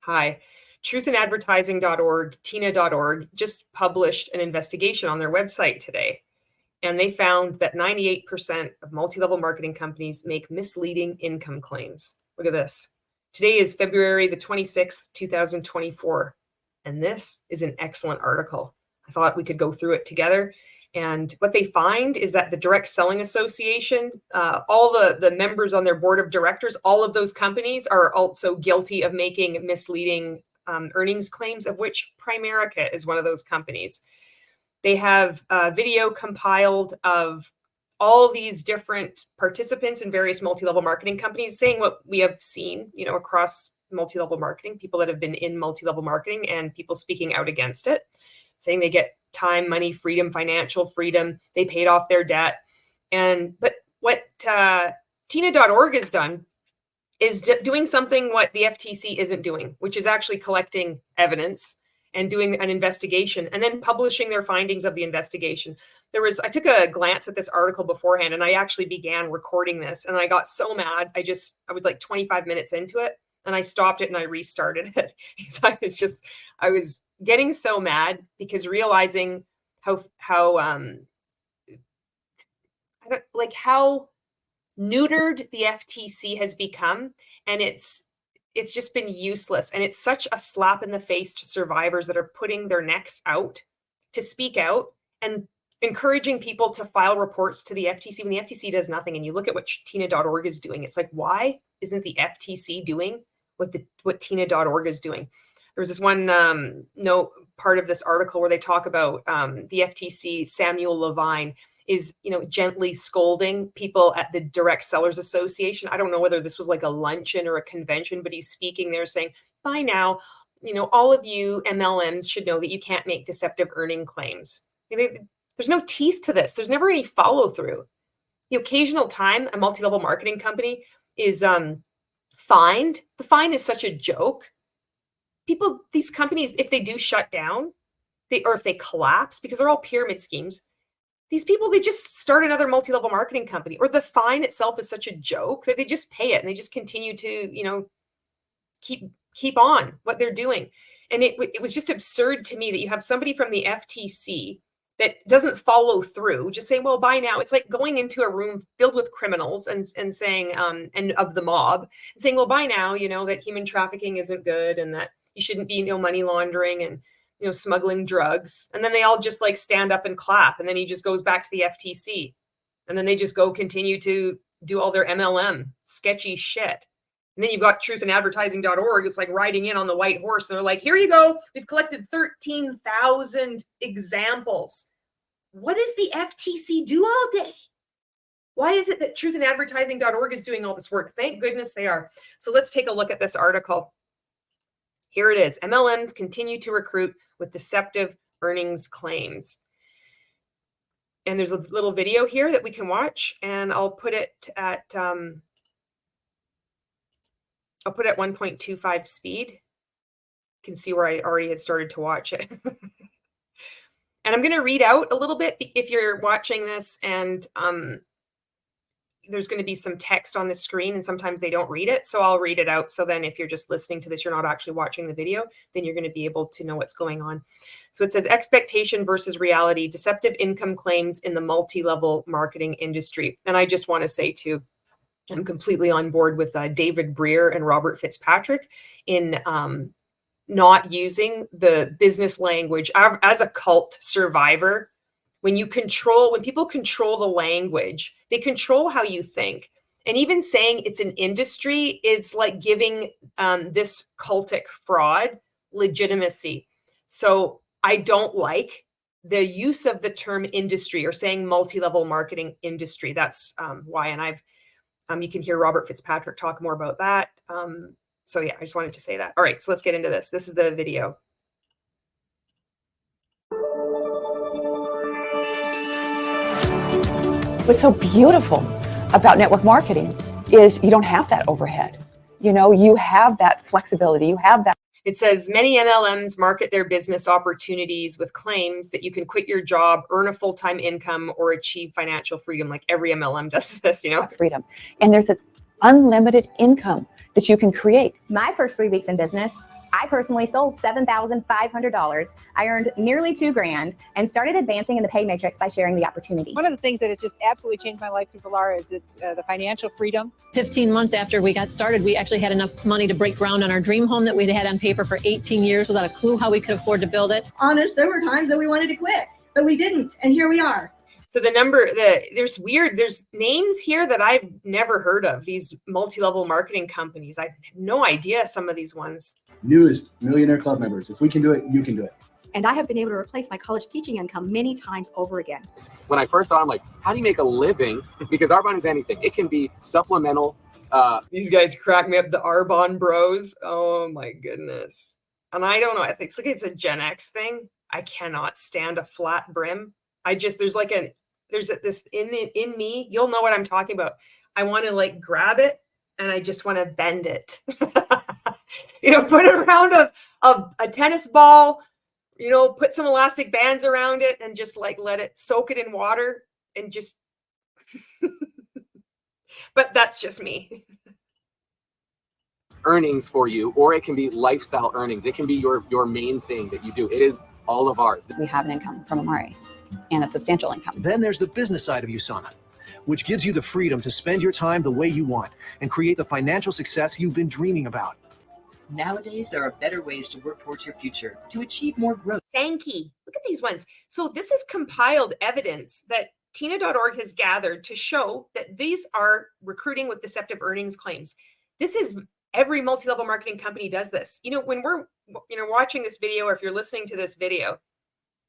Hi. Truthinadvertising.org, tina.org just published an investigation on their website today. And they found that 98% of multi-level marketing companies make misleading income claims. Look at this. Today is February the 26th, 2024. And this is an excellent article. I thought we could go through it together. And what they find is that the Direct Selling Association, all the members on their board of directors, all of those companies are also guilty of making misleading earnings claims, of which Primerica is one of those companies. They have a video compiled of all these different participants in various multi-level marketing companies saying what we have seen, across multi-level marketing, people that have been in multi-level marketing and people speaking out against it, saying they get time, money, freedom, financial freedom. They paid off their debt. But what tina.org has done is doing something what the FTC isn't doing, which is actually collecting evidence and doing an investigation and then publishing their findings of the investigation. I took a glance at this article beforehand and I actually began recording this and I got so mad. I was like 25 minutes into it and I stopped it and I restarted it. I was getting so mad because realizing how neutered the FTC has become, and it's just been useless. And it's such a slap in the face to survivors that are putting their necks out to speak out and encouraging people to file reports to the FTC when the FTC does nothing. And you look at what tina.org is doing. It's like, why isn't the FTC doing what tina.org is doing? There was this one part of this article where they talk about the FTC, Samuel Levine, is gently scolding people at the Direct Sellers Association. I don't know whether this was like a luncheon or a convention, but he's speaking there saying, by now, all of you MLMs should know that you can't make deceptive earning claims. There's no teeth to this. There's never any follow through. The occasional time a multi-level marketing company is fined. The fine is such a joke. These companies, if they do shut down, or if they collapse, because they're all pyramid schemes, these people, they just start another multi-level marketing company, or the fine itself is such a joke that they just pay it and they just continue to, keep on what they're doing. And it was just absurd to me that you have somebody from the FTC that doesn't follow through, just saying, well, by now, it's like going into a room filled with criminals and saying, and of the mob, and saying, well, by now, that human trafficking isn't good and that you shouldn't be, money laundering and smuggling drugs. And then they all just like stand up and clap. And then he just goes back to the FTC. And then they just go continue to do all their MLM sketchy shit. And then you've got truthinadvertising.org. It's like riding in on the white horse. And they're like, here you go. We've collected 13,000 examples. What does the FTC do all day? Why is it that truthinadvertising.org is doing all this work? Thank goodness they are. So let's take a look at this article. Here it is. MLMs continue to recruit with deceptive earnings claims. And there's a little video here that we can watch, and I'll put it at 1.25 speed. You can see where I already had started to watch it. And I'm going to read out a little bit if you're watching this, and there's going to be some text on the screen and sometimes they don't read it. So I'll read it out. So then if you're just listening to this, you're not actually watching the video, then you're going to be able to know what's going on. So it says expectation versus reality, deceptive income claims in the multi-level marketing industry. And I just want to say too, I'm completely on board with David Brear and Robert Fitzpatrick in not using the business language. As a cult survivor, when people control the language, they control how you think. And even saying it's an industry is like giving this cultic fraud legitimacy. So I don't like the use of the term industry or saying multi-level marketing industry. That's why. And you can hear Robert Fitzpatrick talk more about that. So yeah, I just wanted to say that. All right, so let's get into this. This is the video. What's so beautiful about network marketing is you don't have that overhead. You have that flexibility. You have that. It says many MLMs market their business opportunities with claims that you can quit your job, earn a full-time income, or achieve financial freedom. Like every MLM does this, Freedom. And there's an unlimited income that you can create. My first 3 weeks in business, I personally sold $7,500. I earned nearly $2,000 and started advancing in the pay matrix by sharing the opportunity. One of the things that has just absolutely changed my life through Valara is it's the financial freedom. 15 months after we got started, we actually had enough money to break ground on our dream home that we'd had on paper for 18 years without a clue how we could afford to build it. Honest, there were times that we wanted to quit, but we didn't, and here we are. So there's names here that I've never heard of, these multi-level marketing companies. I have no idea some of these ones. Newest Millionaire Club members. If we can do it, you can do it. And I have been able to replace my college teaching income many times over again. When I first saw it, I'm like, how do you make a living? Because Arbonne is anything. It can be supplemental. These guys crack me up, the Arbonne bros. Oh my goodness. And I don't know, I think it's a Gen X thing. I cannot stand a flat brim. There's this in me, you'll know what I'm talking about. I want to like grab it and I just want to bend it. Put it around a tennis ball, put some elastic bands around it and just like let it soak it in water and just, but that's just me. Earnings for you, or it can be lifestyle earnings. It can be your main thing that you do. It is all of ours. We have an income from Amari and a substantial income. Then there's the business side of USANA, which gives you the freedom to spend your time the way you want and create the financial success you've been dreaming about. Nowadays, there are better ways to work towards your future, to achieve more growth. Sankey, look at these ones. So this is compiled evidence that Tina.org has gathered to show that these are recruiting with deceptive earnings claims. This is every multi-level marketing company does this. When we're watching this video, or if you're listening to this video,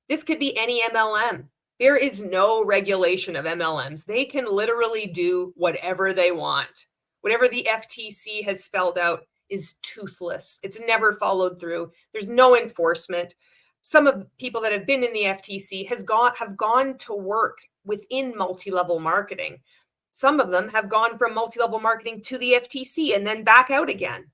this could be any MLM. There is no regulation of MLMs. They can literally do whatever they want. Whatever the FTC has spelled out is toothless. It's never followed through. There's no enforcement. Some of the people that have been in the FTC have gone to work within multi-level marketing. Some of them have gone from multi-level marketing to the FTC and then back out again.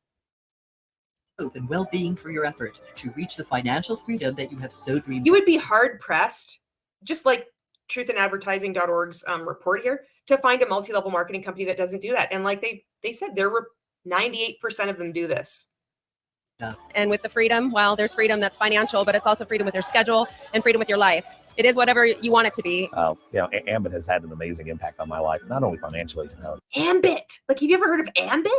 Growth and well-being for your effort to reach the financial freedom that you have so dreamed. You would be hard-pressed, just like truthandadvertising.org's report here, to find a multi-level marketing company that doesn't do that. And like they said, there were 98% of them do this. And with the freedom, well, there's freedom that's financial, but it's also freedom with your schedule and freedom with your life. It is whatever you want it to be. Ambit has had an amazing impact on my life, not only financially. Ambit, like, have you ever heard of Ambit?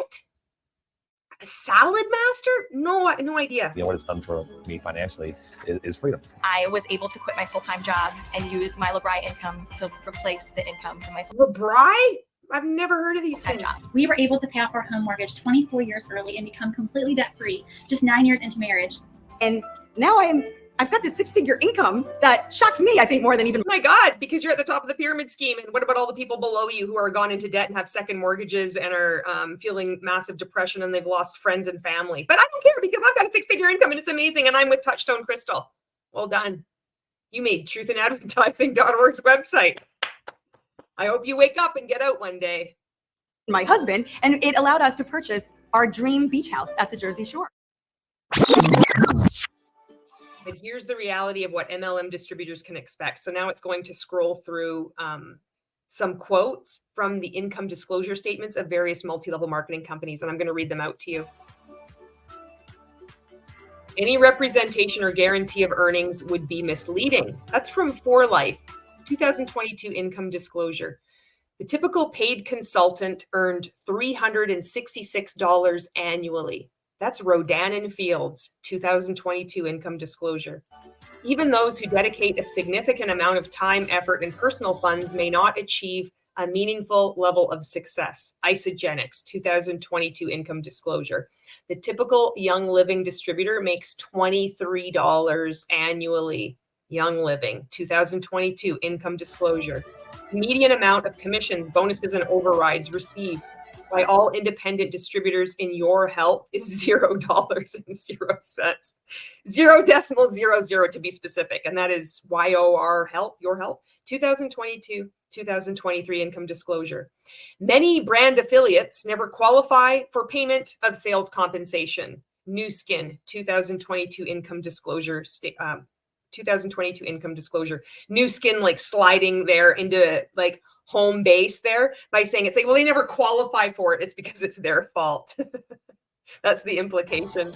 A salad master? No idea. What it's done for me financially is freedom. I was able to quit my full-time job and use my LeBri income to replace the income from my LeBri? I've never heard of these things. We were able to pay off our home mortgage 24 years early and become completely debt-free just 9 years into marriage. And now I've got this six-figure income that shocks me, I think, more than even. Oh my God, because you're at the top of the pyramid scheme. And what about all the people below you who are gone into debt and have second mortgages and are feeling massive depression and they've lost friends and family? But I don't care because I've got a six-figure income and it's amazing. And I'm with Touchstone Crystal. Well done. You made truthandadvertising.org's website. I hope you wake up and get out one day. My husband, and it allowed us to purchase our dream beach house at the Jersey Shore. But here's the reality of what MLM distributors can expect. So now it's going to scroll through some quotes from the income disclosure statements of various multi-level marketing companies, and I'm going to read them out to you. Any representation or guarantee of earnings would be misleading. That's from For Life, 2022 income disclosure. The typical paid consultant earned $366 annually. That's Rodan and Fields, 2022 income disclosure. Even those who dedicate a significant amount of time, effort, and personal funds may not achieve a meaningful level of success. Isogenics, 2022 income disclosure. The typical Young Living distributor makes $23 annually. Young Living, 2022 income disclosure. Median amount of commissions, bonuses, and overrides received by all independent distributors in your health is $0.00. 0.00 to be specific. And that is YOR Health, your health, 2022, 2023 income disclosure. Many brand affiliates never qualify for payment of sales compensation. New Skin, 2022 income disclosure. 2022 income disclosure. New Skin, like sliding there into like home base there by saying it's like, well, they never qualify for it. It's because it's their fault. That's the implication.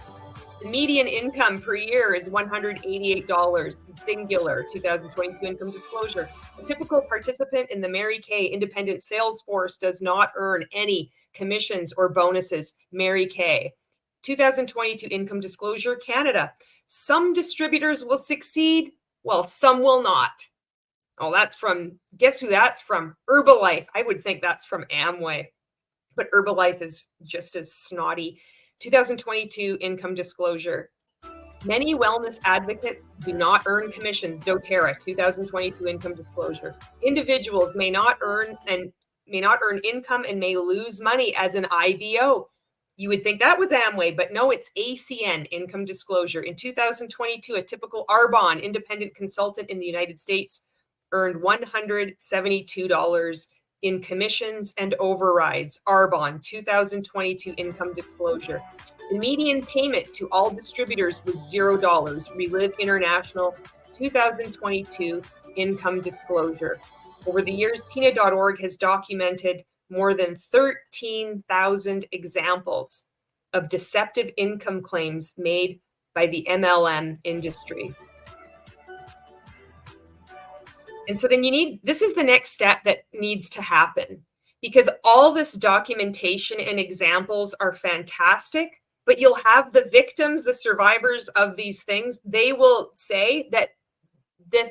The median income per year is $188, singular, 2022 income disclosure. A typical participant in the Mary Kay independent sales force does not earn any commissions or bonuses. Mary Kay. 2022 income disclosure, Canada. Some distributors will succeed, while some will not. Oh, that's from, guess who that's from? Herbalife. I would think that's from Amway, but Herbalife is just as snotty. 2022 income disclosure. Many wellness advocates do not earn commissions. doTERRA, 2022 income disclosure. Individuals may not earn income and may lose money as an IBO. You would think that was Amway, but no, it's ACN, income disclosure. In 2022, a typical Arbonne independent consultant in the United States earned $172 in commissions and overrides. Arbonne, 2022 income disclosure. The median payment to all distributors was $0. Relive International, 2022 income disclosure. Over the years, Tina.org has documented more than 13,000 examples of deceptive income claims made by the MLM industry. And so then this is the next step that needs to happen, because all this documentation and examples are fantastic, but you'll have the victims, the survivors of these things, they will say that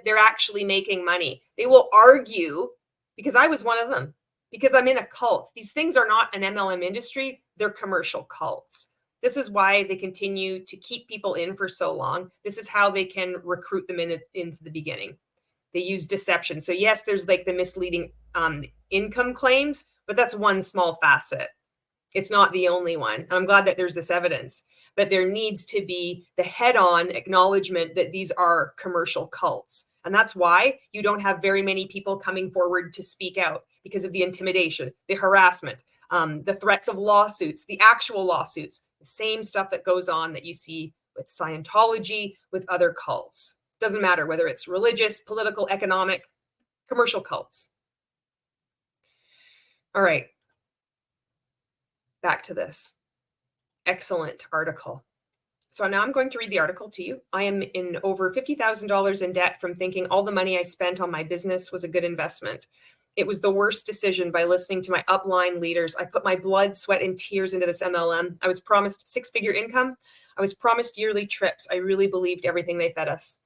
they're actually making money. They will argue, because I was one of them, because I'm in a cult. These things are not an MLM industry, they're commercial cults. This is why they continue to keep people in for so long. This is how they can recruit them into the beginning. They use deception. So yes, there's like the misleading income claims, but that's one small facet. It's not the only one. I'm glad that there's this evidence, but there needs to be the head-on acknowledgement that these are commercial cults. And that's why you don't have very many people coming forward to speak out, because of the intimidation, the harassment, the threats of lawsuits, the actual lawsuits, the same stuff that goes on that you see with Scientology, with other cults. Doesn't matter whether it's religious, political, economic, commercial cults. All right. Back to this. Excellent article. So now I'm going to read the article to you. I am in over $50,000 in debt from thinking all the money I spent on my business was a good investment. It was the worst decision. By listening to my upline leaders, I put my blood, sweat, and tears into this MLM. I was promised six-figure income. I was promised yearly trips. I really believed everything they fed us.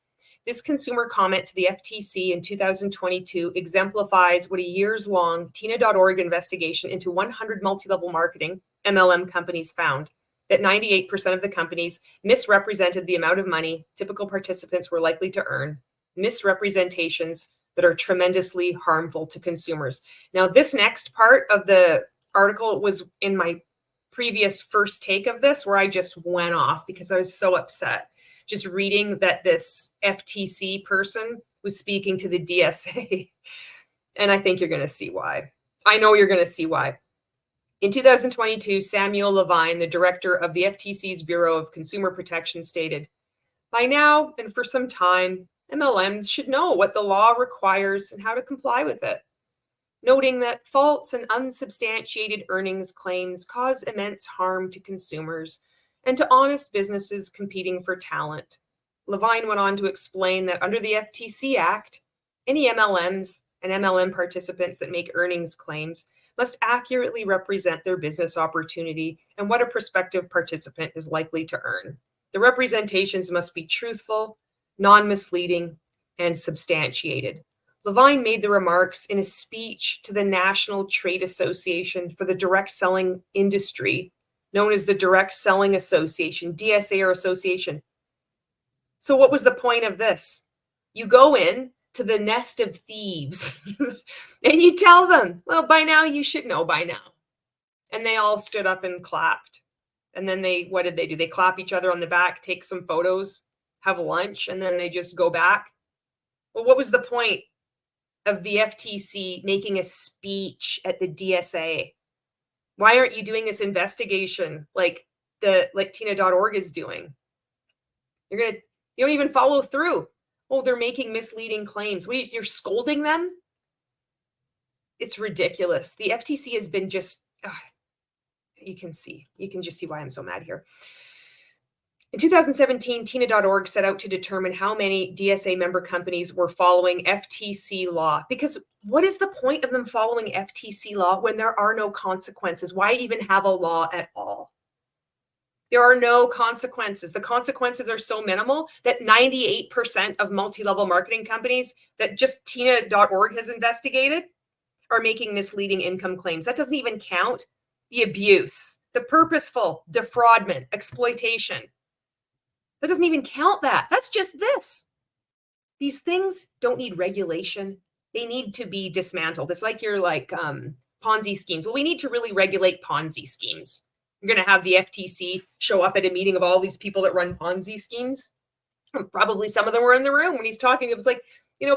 This consumer comment to the FTC in 2022 exemplifies what a years-long Tina.org investigation into 100 multi-level marketing MLM companies found, that 98% of the companies misrepresented the amount of money typical participants were likely to earn, misrepresentations that are tremendously harmful to consumers. Now, this next part of the article was in my previous first take of this, where I just went off because I was so upset. Just reading that this FTC person was speaking to the DSA. And I think you're going to see why. I know you're going to see why. In 2022, Samuel Levine, the director of the FTC's Bureau of Consumer Protection, stated, "By now and for some time, MLMs should know what the law requires and how to comply with it," noting that false and unsubstantiated earnings claims cause immense harm to consumers and to honest businesses competing for talent. Levine went on to explain that under the FTC Act, any MLMs and MLM participants that make earnings claims must accurately represent their business opportunity and what a prospective participant is likely to earn. The representations must be truthful, non-misleading, and substantiated. Levine made the remarks in a speech to the National Trade Association for the Direct Selling Industry, known as the Direct Selling Association, DSSRC Association. So what was the point of this? You go in to the nest of thieves and you tell them, well, by now you should know by now. And they all stood up and clapped. And then what did they do? They clap each other on the back, take some photos, have lunch, and then they just go back. Well, what was the point of the FTC making a speech at the DSA? Why aren't you doing this investigation like Tina.org is doing? You don't even follow through. Oh, they're making misleading claims. You're scolding them? It's ridiculous. The FTC has been just, you can just see why I'm so mad here. In 2017, Tina.org set out to determine how many DSA member companies were following FTC law. Because what is the point of them following FTC law when there are no consequences? Why even have a law at all? There are no consequences. The consequences are so minimal that 98% of multi-level marketing companies that just Tina.org has investigated are making misleading income claims. That doesn't even count the abuse, the purposeful defraudment, exploitation. That doesn't even count that. That's just this. These things don't need regulation. They need to be dismantled. It's like your Ponzi schemes. Well, we need to really regulate Ponzi schemes. You're going to have the FTC show up at a meeting of all these people that run Ponzi schemes. Probably some of them were in the room when he's talking. It was like,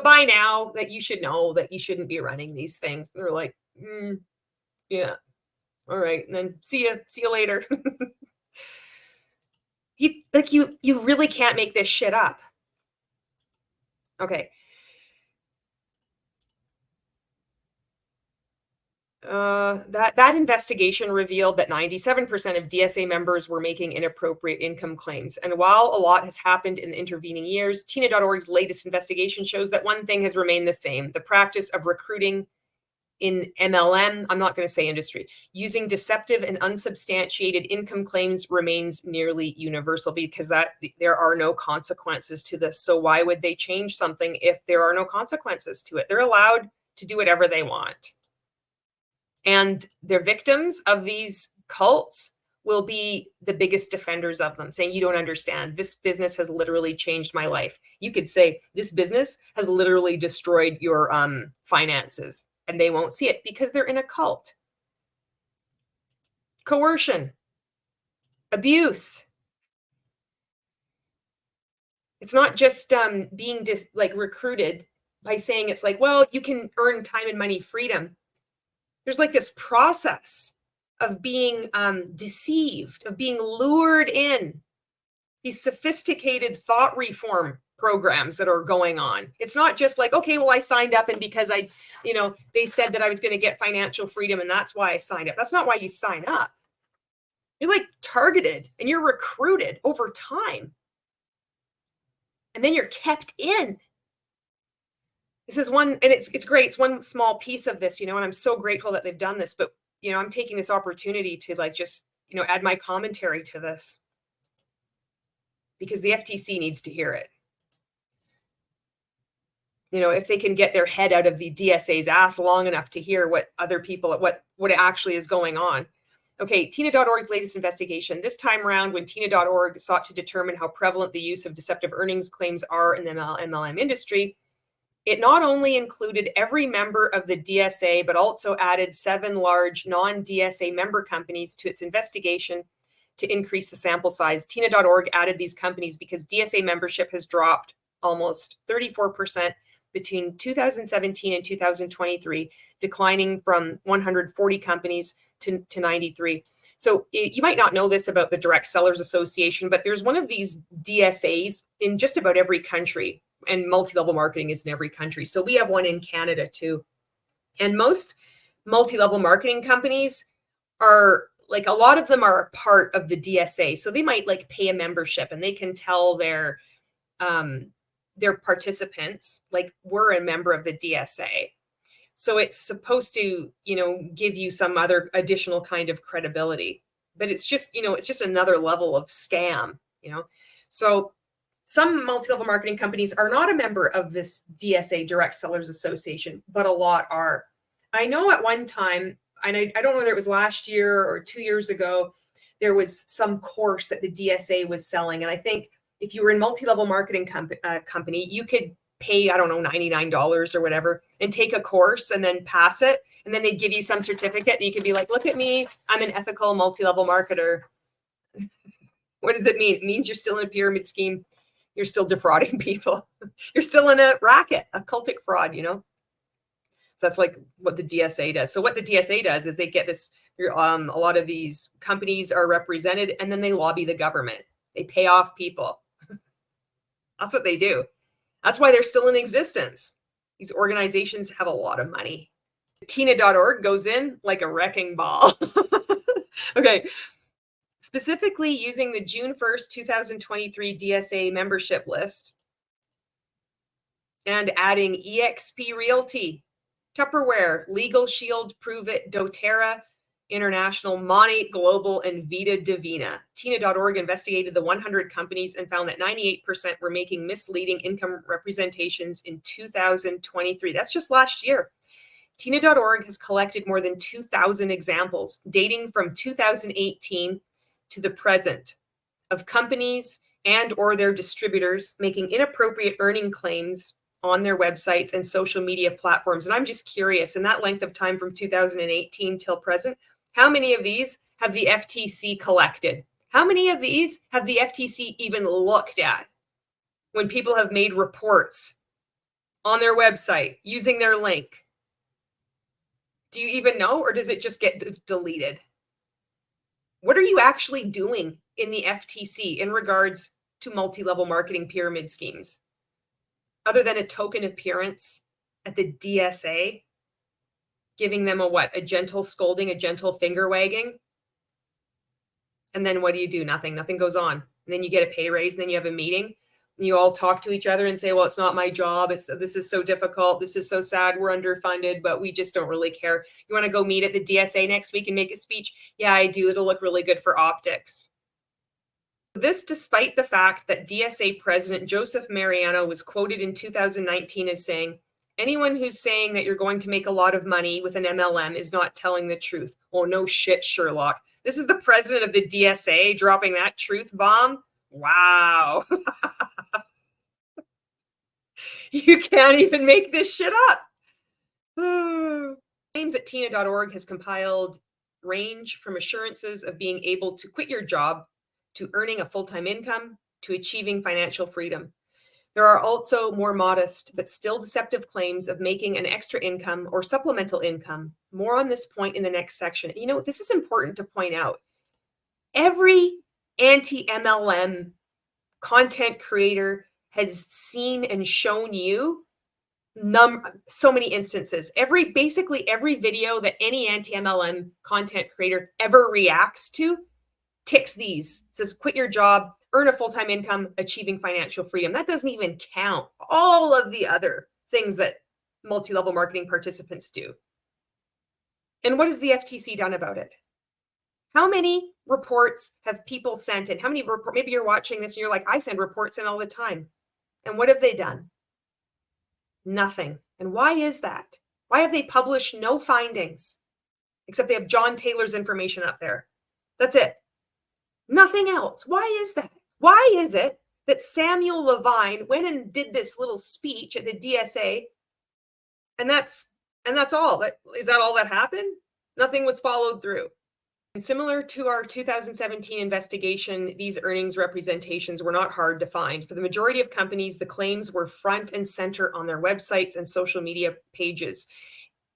by now that you should know that you shouldn't be running these things. And they're like, yeah, all right. And then see you later. You really can't make this shit up. Okay. That investigation revealed that 97% of DSA members were making inappropriate income claims. And while a lot has happened in the intervening years, Tina.org's latest investigation shows that one thing has remained the same: the practice of recruiting in MLM, I'm not going to say industry, using deceptive and unsubstantiated income claims remains nearly universal, because there are no consequences to this. So why would they change something if there are no consequences to it? They're allowed to do whatever they want. And their victims of these cults will be the biggest defenders of them, saying, you don't understand. This business has literally changed my life. You could say, this business has literally destroyed your finances. And they won't see it because they're in a cult. Coercion, abuse. It's not just being recruited by saying it's like, well, you can earn time and money freedom. There's like this process of being deceived, of being lured in. These sophisticated thought reform programs that are going on. It's not just like, okay, well, I signed up and because they said that I was going to get financial freedom and that's why I signed up. That's not why you sign up. You're like targeted and you're recruited over time. And then you're kept in. This is one, and it's great. It's one small piece of this, and I'm so grateful that they've done this, but, I'm taking this opportunity to just add my commentary to this, because the FTC needs to hear it. If they can get their head out of the DSA's ass long enough to hear what other people, what actually is going on. Okay, Tina.org's latest investigation. This time around, when Tina.org sought to determine how prevalent the use of deceptive earnings claims are in the MLM industry, it not only included every member of the DSA, but also added 7 large non-DSA member companies to its investigation to increase the sample size. Tina.org added these companies because DSA membership has dropped almost 34% between 2017 and 2023, declining from 140 companies to 93. So you might not know this about the Direct Sellers Association, but there's one of these DSAs in just about every country, and multi-level marketing is in every country. So we have one in Canada too. And most multi-level marketing companies are a lot of them are a part of the DSA. So they might pay a membership and they can tell their participants, we're a member of the DSA. So it's supposed to, give you some other additional kind of credibility, but it's just, it's just another level of scam, So some multi-level marketing companies are not a member of this DSA, Direct Sellers Association, but a lot are. I know at one time, and I don't know whether it was last year or 2 years ago, there was some course that the DSA was selling. And I think if you were in multi-level marketing company, you could pay, I don't know, $99 or whatever, and take a course and then pass it. And then they'd give you some certificate. And you could be like, look at me, I'm an ethical multi-level marketer. What does it mean? It means you're still in a pyramid scheme. You're still defrauding people. You're still in a racket, a cultic fraud, So that's what the DSA does. So what the DSA does is they get this, a lot of these companies are represented and then they lobby the government. They pay off people. That's what they do. That's why they're still in existence. These organizations have a lot of money. Tina.org goes in like a wrecking ball. Okay. specifically using the June 1st, 2023 DSA membership list and adding EXP Realty, Tupperware, Legal Shield, Prove It, doTERRA International, Monate Global, and Vita Divina. Tina.org investigated the 100 companies and found that 98% were making misleading income representations in 2023. That's just last year. Tina.org has collected more than 2,000 examples dating from 2018 to the present of companies and or their distributors making inappropriate earning claims on their websites and social media platforms. And I'm just curious, in that length of time from 2018 till present, how many of these have the FTC collected? How many of these have the FTC even looked at when people have made reports on their website using their link? Do you even know, or does it just get deleted? What are you actually doing in the FTC in regards to multi-level marketing pyramid schemes? Other than a token appearance at the DSA, giving them a gentle scolding, a gentle finger wagging. And then what do? Nothing. Nothing goes on. And then you get a pay raise, and then you have a meeting. And you all talk to each other and say, well, it's not my job. This is so difficult. This is so sad. We're underfunded, but we just don't really care. You want to go meet at the DSA next week and make a speech? Yeah, I do. It'll look really good for optics. This despite the fact that DSA President Joseph Mariano was quoted in 2019 as saying, anyone who's saying that you're going to make a lot of money with an MLM is not telling the truth. Oh, no shit, Sherlock. This is the president of the DSA dropping that truth bomb. Wow. You can't even make this shit up. Claims that Tina.org has compiled range from assurances of being able to quit your job to earning a full-time income to achieving financial freedom. There are also more modest but still deceptive claims of making an extra income or supplemental income. More on this point in the next section. You know, this is important to point out. Every anti-MLM content creator has seen and shown you so many instances. Basically every video that any anti-MLM content creator ever reacts to ticks these. It says, quit your job, earn a full-time income, achieving financial freedom. That doesn't even count all of the other things that multi-level marketing participants do. And what has the FTC done about it? How many reports have people sent in? How many maybe you're watching this and you're like, I send reports in all the time. And what have they done? Nothing. And why is that? Why have they published no findings? Except they have John Taylor's information up there. That's it. Nothing else. Why is that? Why is it that Samuel Levine went and did this little speech at the DSA and that's all? Is that all that happened? Nothing was followed through. And similar to our 2017 investigation, these earnings representations were not hard to find. For the majority of companies, the claims were front and center on their websites and social media pages.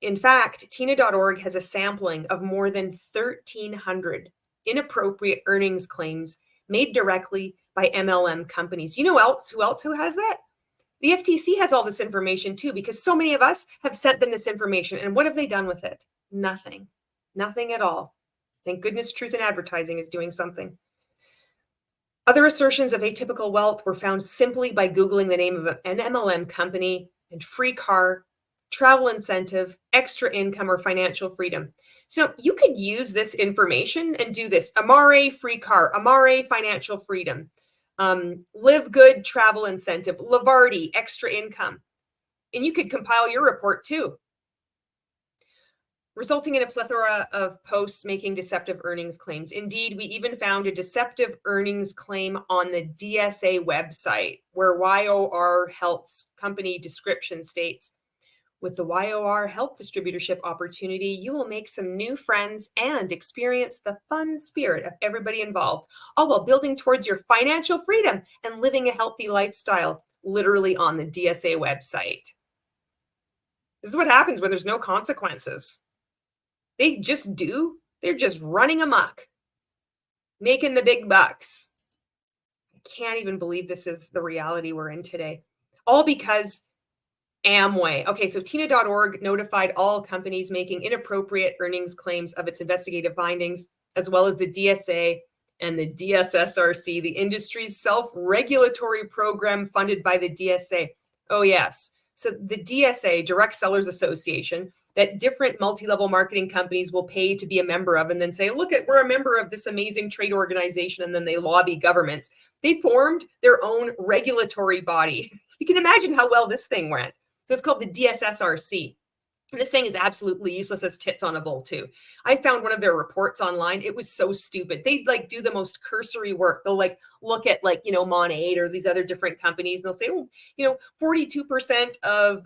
In fact, Tina.org has a sampling of more than 1,300 inappropriate earnings claims made directly by MLM companies. You know who else has that? The FTC has all this information too, because so many of us have sent them this information. And what have they done with it? Nothing. Nothing at all. Thank goodness Truth in Advertising is doing something. Other assertions of atypical wealth were found simply by Googling the name of an MLM company and free car, travel incentive, extra income, or financial freedom. So you could use this information and do this. Amare free car, Amare financial freedom, Live Good travel incentive, Lavardi extra income. And you could compile your report too, resulting in a plethora of posts making deceptive earnings claims. Indeed, we even found a deceptive earnings claim on the DSA website where YOR Health's company description states, with the YOR Health distributorship opportunity, you will make some new friends and experience the fun spirit of everybody involved, all while building towards your financial freedom and living a healthy lifestyle, literally on the DSA website. This is what happens when there's no consequences. They just do. They're just running amok, making the big bucks. I can't even believe this is the reality we're in today. All because Amway. Okay, so Tina.org notified all companies making inappropriate earnings claims of its investigative findings, as well as the DSA And the DSSRC, the industry's self-regulatory program funded by the DSA. Oh, yes. So the DSA, Direct Sellers Association, that different multi-level marketing companies will pay to be a member of, and then say, look, we're a member of this amazing trade organization, and then they lobby governments. They formed their own regulatory body. You can imagine how well this thing went. So it's called the DSSRC. And this thing is absolutely useless as tits on a bull too. I found one of their reports online. It was so stupid. They like do the most cursory work. They'll like look at like, you know, Mon8 or these other different companies. And they'll say, oh, you know, 42% of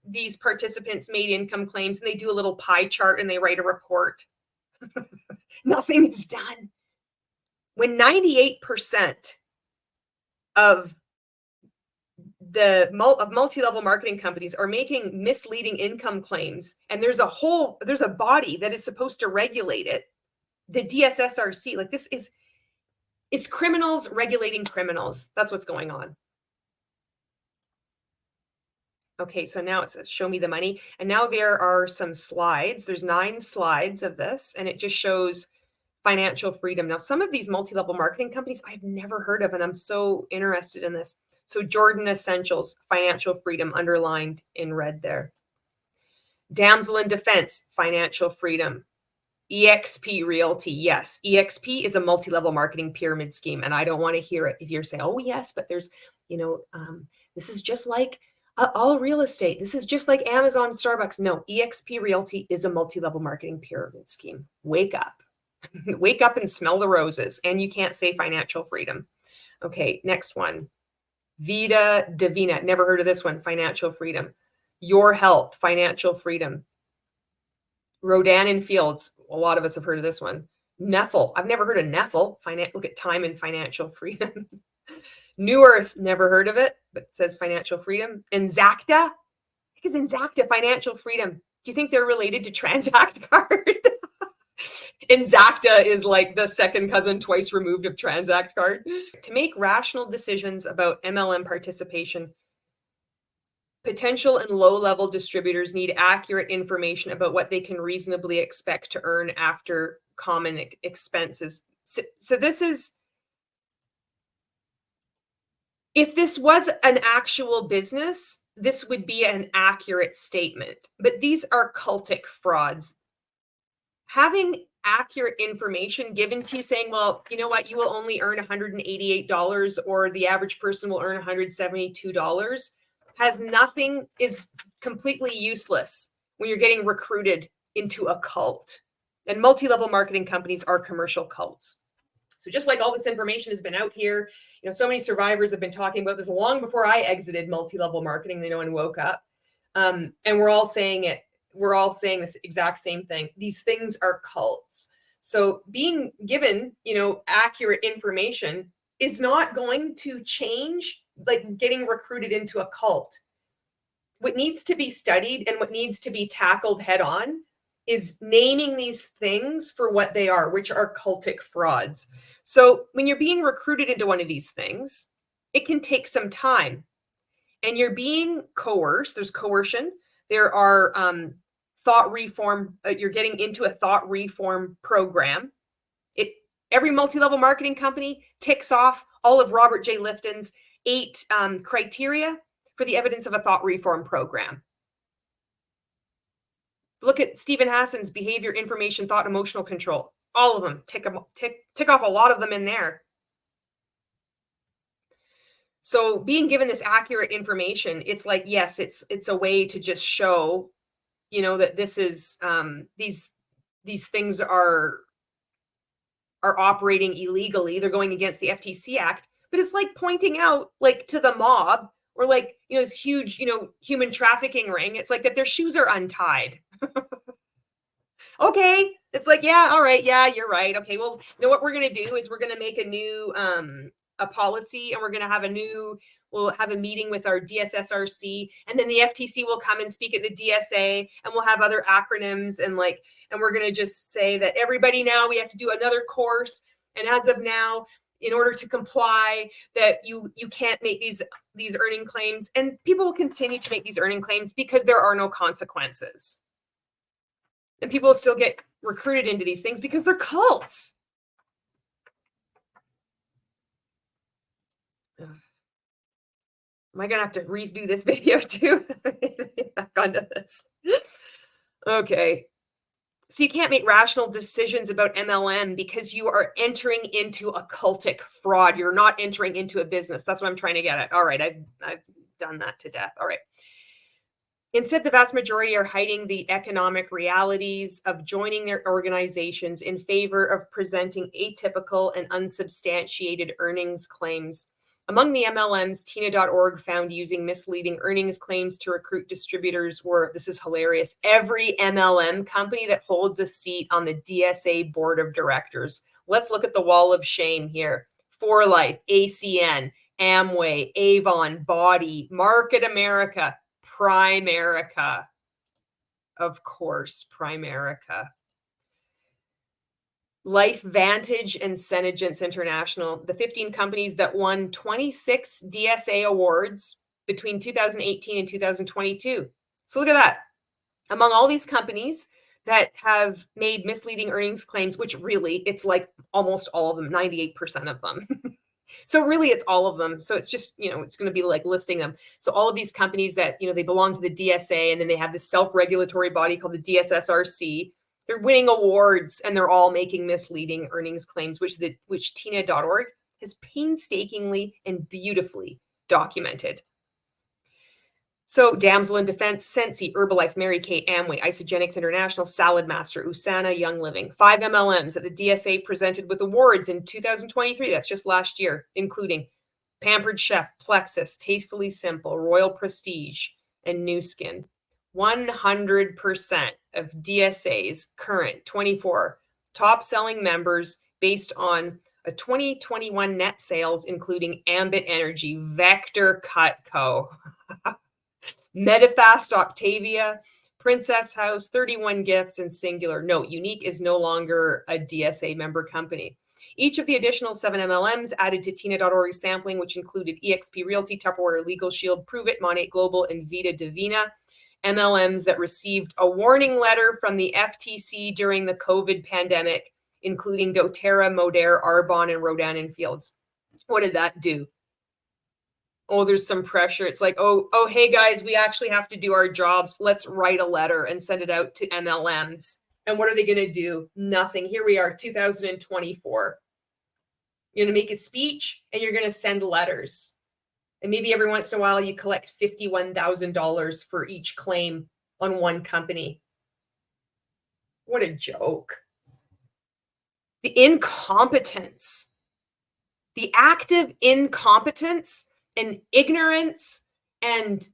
these participants made income claims, and they do a little pie chart and they write a report. Nothing is done. When 98% of multi-level marketing companies are making misleading income claims, and there's a body that is supposed to regulate it, the DSSRC, like it's criminals regulating criminals. That's what's going on. Okay, so now it says, show me the money. And now there are some slides. There's 9 slides of this, and it just shows financial freedom. Now, some of these multi-level marketing companies I've never heard of, and I'm so interested in this. So Jordan Essentials, financial freedom, underlined in red there. Damsel in Defense, financial freedom. EXP Realty, yes. EXP is a multi-level marketing pyramid scheme, and I don't want to hear it if you're saying, oh, yes, but there's, you know, this is just like all real estate. This is just like Amazon, Starbucks. No, EXP Realty is a multi-level marketing pyramid scheme. Wake up. Wake up and smell the roses. And you can't say financial freedom. Okay, next one. Vida Divina. Never heard of this one. Financial freedom. Your Health. Financial freedom. Rodan and Fields. A lot of us have heard of this one. Neffel. I've never heard of Neffel. Look at time and financial freedom. New Earth, never heard of it, but it says financial freedom. Inzacta, because Inzacta, financial freedom. Do you think they're related to Transact Card? Inzacta is like the second cousin twice removed of Transact Card. To make rational decisions about MLM participation, potential and low-level distributors need accurate information about what they can reasonably expect to earn after common expenses. So this is, if this was an actual business, this would be an accurate statement. But these are cultic frauds. Having accurate information given to you saying, well, you know what, you will only earn $188 or the average person will earn $172 has nothing, is completely useless when you're getting recruited into a cult. And multi-level marketing companies are commercial cults. So just like all this information has been out here, you know, so many survivors have been talking about this long before I exited multi-level marketing, you know, and woke up. And we're all saying it. We're all saying this exact same thing. These things are cults. So being given, you know, accurate information is not going to change, like getting recruited into a cult. What needs to be studied and what needs to be tackled head on is naming these things for what they are, which are cultic frauds. So when you're being recruited into one of these things, it can take some time. And you're being coerced. There's coercion. There are thought reform. You're getting into a thought reform program. Every multi-level marketing company ticks off all of Robert J. Lifton's 8 criteria for the evidence of a thought reform program. Look at Stephen Hassan's behavior, information, thought, emotional control. All of them, tick off a lot of them in there. So being given this accurate information, it's like, yes, it's a way to just show, you know, that this is these things are operating illegally. They're going against the FTC Act, but it's like pointing out, like, to the mob, or like, you know, this huge, you know, human trafficking ring. It's like that their shoes are untied. Okay. It's like, yeah, all right. Yeah, you're right. Okay. Well, you know what we're going to do is we're going to make a new, a policy, and we're going to have we'll have a meeting with our DSSRC, and then the FTC will come and speak at the DSA, and we'll have other acronyms, and we're going to just say that everybody now, we have to do another course. And as of now, in order to comply, that you can't make these earning claims, and people will continue to make these earning claims because there are no consequences. And people will still get recruited into these things because they're cults. Ugh. Am I going to have to redo this video too? Back onto this. Okay. So you can't make rational decisions about MLM because you are entering into a cultic fraud. You're not entering into a business. That's what I'm trying to get at. All right, I've done that to death. All right. Instead, the vast majority are hiding the economic realities of joining their organizations in favor of presenting atypical and unsubstantiated earnings claims. Among the MLMs, Tina.org found using misleading earnings claims to recruit distributors were, this is hilarious, every MLM company that holds a seat on the DSA board of directors. Let's look at the wall of shame here. For Life, ACN, Amway, Avon, Body, Market America, Primerica. Of course, Primerica. Life Vantage and Senegence International, the 15 companies that won 26 DSA awards between 2018 and 2022. So look at that. Among all these companies that have made misleading earnings claims, which really, it's like almost all of them, 98% of them. So really, it's all of them. So it's just, it's going to be like listing them. So all of these companies that, they belong to the DSA, and then they have this self-regulatory body called the DSSRC. They're winning awards, and they're all making misleading earnings claims, which Tina.org has painstakingly and beautifully documented. So Damsel in Defense, Sensi, Herbalife, Mary Kay, Amway, Isogenics International, Salad Master, Usana, Young Living. 5 MLMs that the DSA presented with awards in 2023. That's just last year, including Pampered Chef, Plexus, Tastefully Simple, Royal Prestige, and New Skin. 100% of DSA's current 24 top-selling members based on a 2021 net sales, including Ambit Energy, Vector Cutco, Medifast, Octavia, Princess House, 31 Gifts, and Singular. Note, Unique is no longer a DSA member company. Each of the additional 7 MLMs added to Tina.org sampling, which included eXp Realty, Tupperware, Legal Shield, Prove It, Monate Global, and Vita Divina. MLMs that received a warning letter from the FTC during the COVID pandemic, including doTERRA, Modere, Arbonne, and Rodan & Fields. What did that do? Oh, there's some pressure. It's like, oh, hey guys, we actually have to do our jobs. Let's write a letter and send it out to MLMs. And what are they going to do? Nothing. Here we are, 2024. You're going to make a speech and you're going to send letters. And maybe every once in a while you collect $51,000 for each claim on one company. What a joke. The incompetence, the active incompetence and ignorance and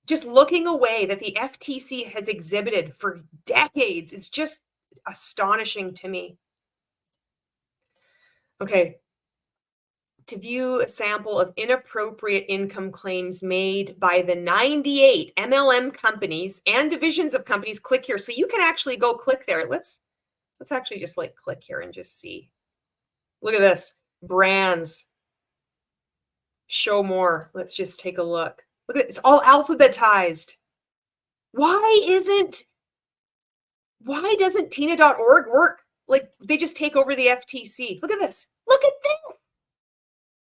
just looking away that the FTC has exhibited for decades is just astonishing to me. Okay. To view a sample of inappropriate income claims made by the 98 MLM companies and divisions of companies, click here. So you can actually go click there. Let's actually just like click here and just see. Look at this. Brands. Show more. Let's just take a look. Look at it. It's all alphabetized. Why doesn't Tina.org work? Like they just take over the FTC. Look at this. Look at this.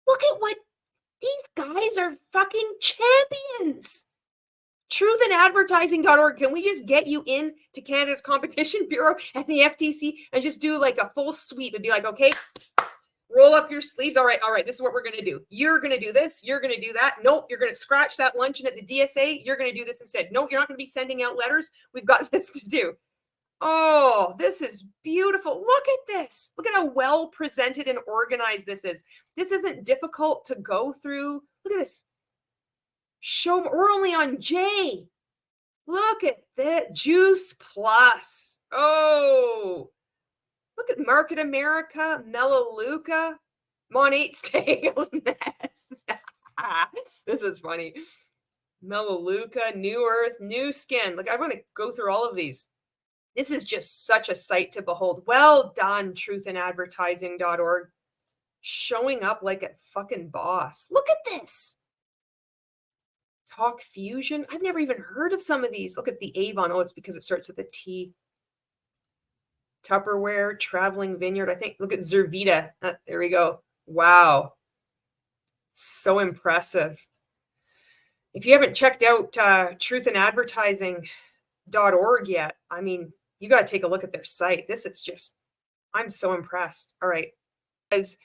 Look at what these guys are fucking champions. Truthandadvertising.org. Can we just get you in to Canada's Competition Bureau and the FTC and just do like a full sweep and be like, okay, roll up your sleeves. All right. This is what we're going to do. You're going to do this. You're going to do that. Nope. You're going to scratch that luncheon at the DSA. You're going to do this instead. No, you're not going to be sending out letters. We've got this to do. Oh, this is beautiful. Look at this. Look at how well presented and organized this is. This isn't difficult to go through. Look at this. We're only on J. Look at that. Juice Plus. Oh, look at Market America, Melaleuca, Monate's Tales Mess. This is funny. Melaleuca, New Earth, New Skin. Look, I want to go through all of these. This is just such a sight to behold. Well done, truthandadvertising.org. Showing up like a fucking boss. Look at this. Talk Fusion. I've never even heard of some of these. Look at the Avon. Oh, it's because it starts with a T. Tupperware, Traveling Vineyard. I think, look at Zervita. There we go. Wow. So impressive. If you haven't checked out truthinadvertising.org yet, I mean, you got to take a look at their site. This is just, I'm so impressed. All right. As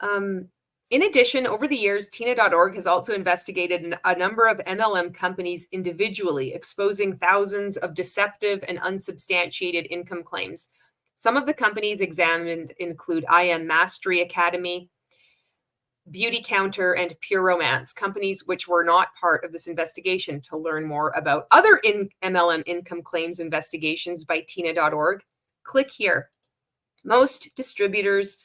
in addition, over the years, Tina.org has also investigated a number of MLM companies individually, exposing thousands of deceptive and unsubstantiated income claims. Some of the companies examined include IM Mastery Academy, Beauty Counter, and Pure Romance, companies which were not part of this investigation. To learn more about other MLM income claims investigations by Tina.org, click here. Most distributors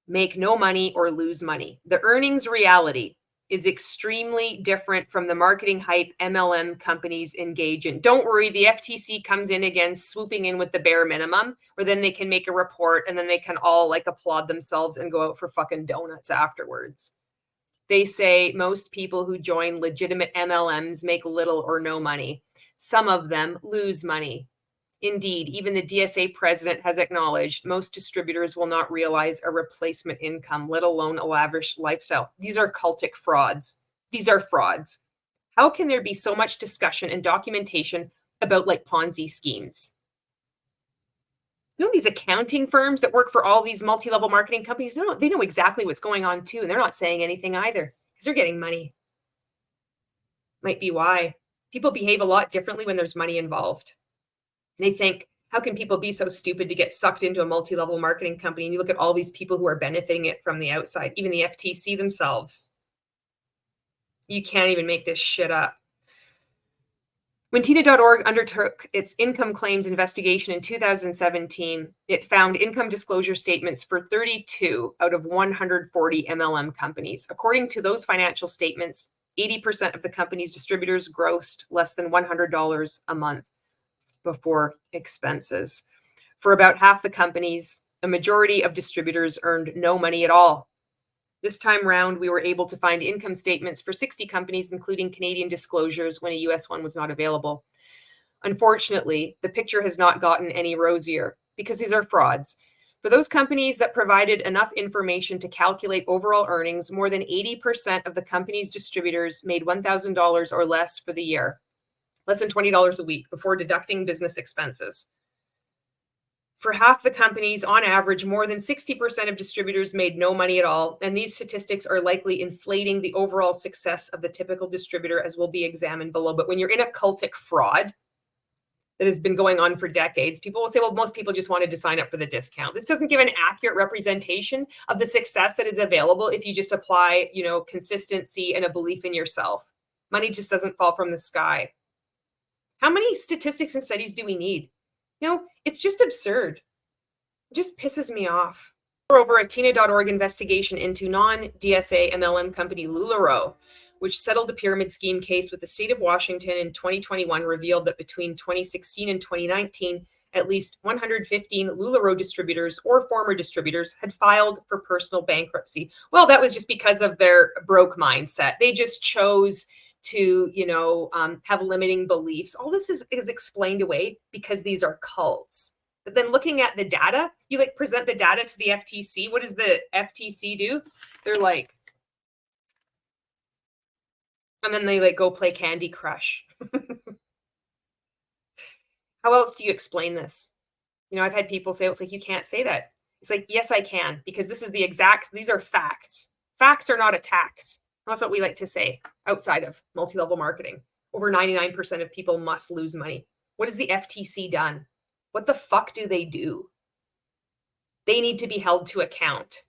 make no money or lose money. The earnings reality is extremely different from the marketing hype MLM companies engage in. Don't worry, the FTC comes in again, swooping in with the bare minimum, where then they can make a report and then they can all like applaud themselves and go out for fucking donuts afterwards. They say most people who join legitimate MLMs make little or no money. Some of them lose money. Indeed, even the DSA president has acknowledged most distributors will not realize a replacement income, let alone a lavish lifestyle. These are cultic frauds. These are frauds. How can there be so much discussion and documentation about like Ponzi schemes? You know, these accounting firms that work for all these multi-level marketing companies, they know exactly what's going on too, and they're not saying anything either because they're getting money. Might be why. People behave a lot differently when there's money involved. They think, how can people be so stupid to get sucked into a multi-level marketing company? And you look at all these people who are benefiting it from the outside, even the FTC themselves. You can't even make this shit up. When Tina.org undertook its income claims investigation in 2017, it found income disclosure statements for 32 out of 140 MLM companies. According to those financial statements, 80% of the company's distributors grossed less than $100 a month before expenses. For about half the companies, a majority of distributors earned no money at all. This time round, we were able to find income statements for 60 companies, including Canadian disclosures when a US one was not available. Unfortunately, the picture has not gotten any rosier because these are frauds. For those companies that provided enough information to calculate overall earnings, more than 80% of the company's distributors made $1,000 or less for the year. Less than $20 a week before deducting business expenses. For half the companies, on average, more than 60% of distributors made no money at all, and these statistics are likely inflating the overall success of the typical distributor, as will be examined below. But when you're in a cultic fraud that has been going on for decades, people will say, well, most people just wanted to sign up for the discount. This doesn't give an accurate representation of the success that is available if you just apply, consistency and a belief in yourself. Money just doesn't fall from the sky. How many statistics and studies do we need? It's just absurd. It just pisses me off. Moreover, a Tina.org investigation into non-DSA MLM company LuLaRoe, which settled the pyramid scheme case with the state of Washington in 2021, revealed that between 2016 and 2019, at least 115 LuLaRoe distributors or former distributors had filed for personal bankruptcy. Well, that was just because of their broke mindset. They just chose to, have limiting beliefs. All this is explained away because these are cults. But then looking at the data, you present the data to the FTC. What does the FTC do? They're like, and then they go play Candy Crush. How else do you explain this? I've had people say, it's like, you can't say that. It's like, yes, I can, because these are facts. Facts are not a tax. That's what we like to say outside of multi-level marketing. Over 99% of people must lose money. What has the FTC done? What the fuck do they do? They need to be held to account.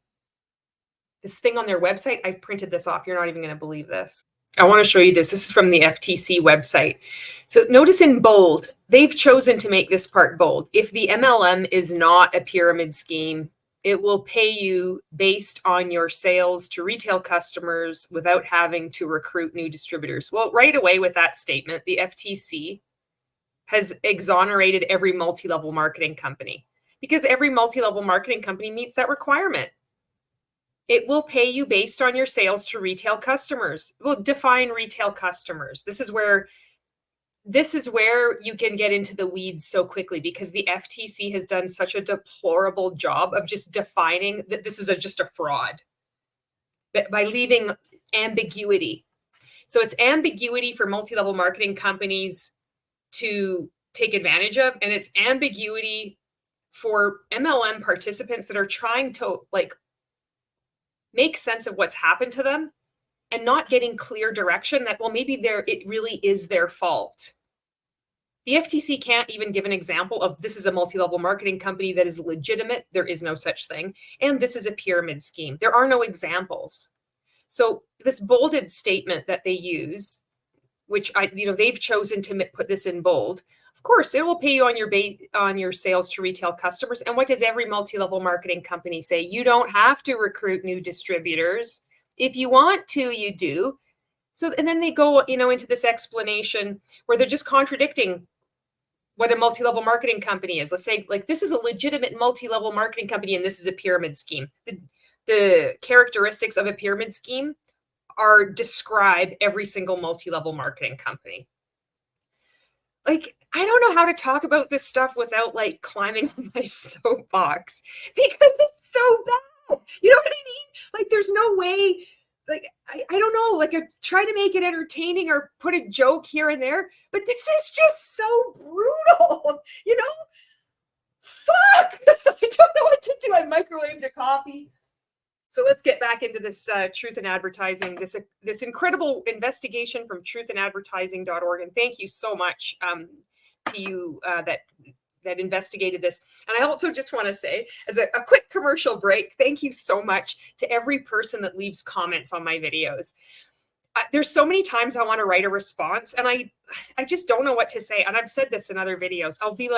This thing on their website, I've printed this off. You're not even going to believe this. I want to show you this. This is from the FTC website. So notice in bold, they've chosen to make this part bold. If the MLM is not a pyramid scheme, it will pay you based on your sales to retail customers without having to recruit new distributors. Well, right away with that statement, the FTC has exonerated every multi-level marketing company because every multi-level marketing company meets that requirement. It will pay you based on your sales to retail customers. It will define retail customers. This is where you can get into the weeds so quickly because the FTC has done such a deplorable job of just defining that this is just a fraud. by leaving ambiguity. So it's ambiguity for multi-level marketing companies to take advantage of, and it's ambiguity for MLM participants that are trying to like make sense of what's happened to them and not getting clear direction that, well, maybe it really is their fault. The FTC can't even give an example of this is a multi-level marketing company that is legitimate. There is no such thing. And this is a pyramid scheme. There are no examples. So this bolded statement that they use, which they've chosen to put this in bold. Of course, it will pay you on your sales to retail customers. And what does every multi-level marketing company say? You don't have to recruit new distributors. If you want to, you do. So, and then they go, into this explanation where they're just contradicting what a multi-level marketing company is. Let's say, like, this is a legitimate multi-level marketing company and this is a pyramid scheme. The characteristics of a pyramid scheme describe every single multi-level marketing company. Like, I don't know how to talk about this stuff without like climbing on my soapbox because it's so bad. You know what I mean? Like, there's no way, like, I don't know, like, I try to make it entertaining or put a joke here and there, but this is just so brutal, Fuck! I don't know what to do. I microwaved a coffee. So let's get back into this truth in advertising, this incredible investigation from truthinadvertising.org. And thank you so much to you that investigated this. And I also just want to say, as a quick commercial break, thank you so much to every person that leaves comments on my videos. There's so many times I want to write a response and I just don't know what to say. And I've said this in other videos. I'll be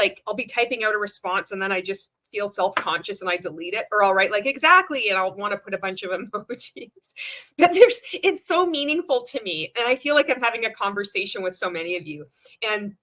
typing out a response and then I just feel self-conscious and I delete it, or I'll write like exactly and I'll want to put a bunch of emojis. But it's so meaningful to me. And I feel like I'm having a conversation with so many of you. And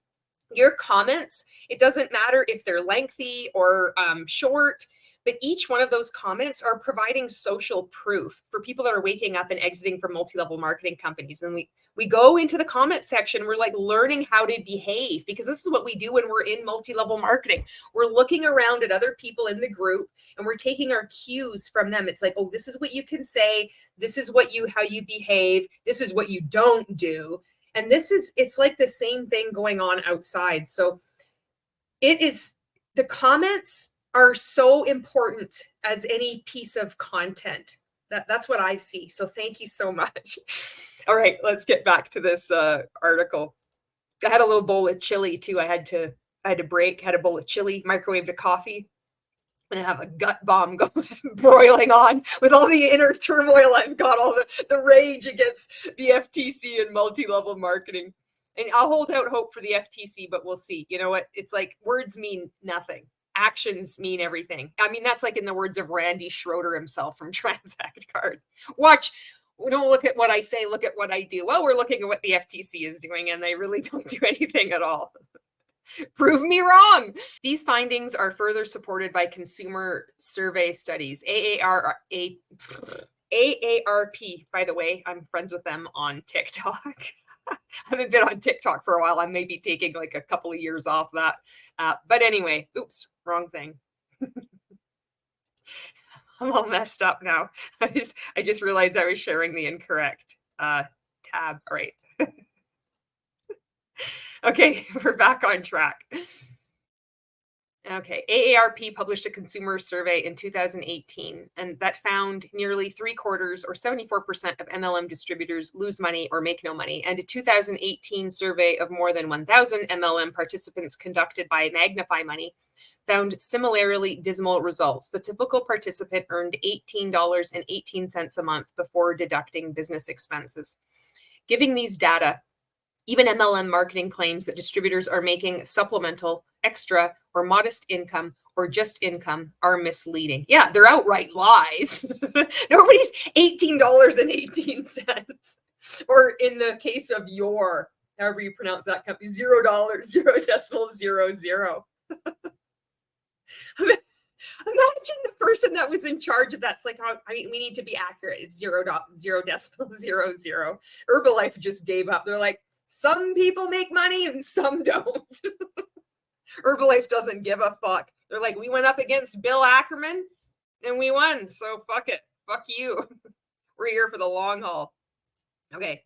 your comments, it doesn't matter if they're lengthy or short, but each one of those comments are providing social proof for people that are waking up and exiting from multi-level marketing companies. And we go into the comment section, we're like learning how to behave, because this is what we do when we're in multi-level marketing. We're looking around at other people in the group and we're taking our cues from them. It's like, oh, this is what you can say. This is how you behave. This is what you don't do. And it's like the same thing going on outside. So the comments are so important as any piece of content. That's what I see. So thank you so much. All right, let's get back to this article. I had a little bowl of chili too. I had to break, had a bowl of chili, microwaved a coffee, and I have a gut bomb broiling on with all the inner turmoil I've got, all the rage against the FTC and multi-level marketing. And I'll hold out hope for the FTC, but we'll see. You know what? It's like words mean nothing. Actions mean everything. I mean, that's like in the words of Randy Schroeder himself from Transact Card. Watch, don't look at what I say, look at what I do. Well, we're looking at what the FTC is doing, and they really don't do anything at all. Prove me wrong. These findings are further supported by consumer survey studies. AARP, by the way, I'm friends with them on TikTok. I haven't been on TikTok for a while. I may be taking like a couple of years off that. But anyway, oops, wrong thing. I'm all messed up now. I just realized I was sharing the incorrect tab. All right. Okay, we're back on track. Okay, AARP published a consumer survey in 2018, and that found nearly 3/4 or 74% of MLM distributors lose money or make no money. And a 2018 survey of more than 1,000 MLM participants conducted by Magnify Money found similarly dismal results. The typical participant earned $18.18 a month before deducting business expenses. Giving these data, even MLM marketing claims that distributors are making supplemental, extra, or modest income, or just income are misleading. Yeah, they're outright lies. Nobody's $18.18. Or in the case of however you pronounce that company, $0, 0.00. Imagine the person that was in charge of that. It's like, we need to be accurate. It's 0.000. Herbalife just gave up. They're like, some people make money and some don't. Herbalife doesn't give a fuck. They're like, we went up against Bill Ackerman and we won. So fuck it. Fuck you. We're here for the long haul. Okay.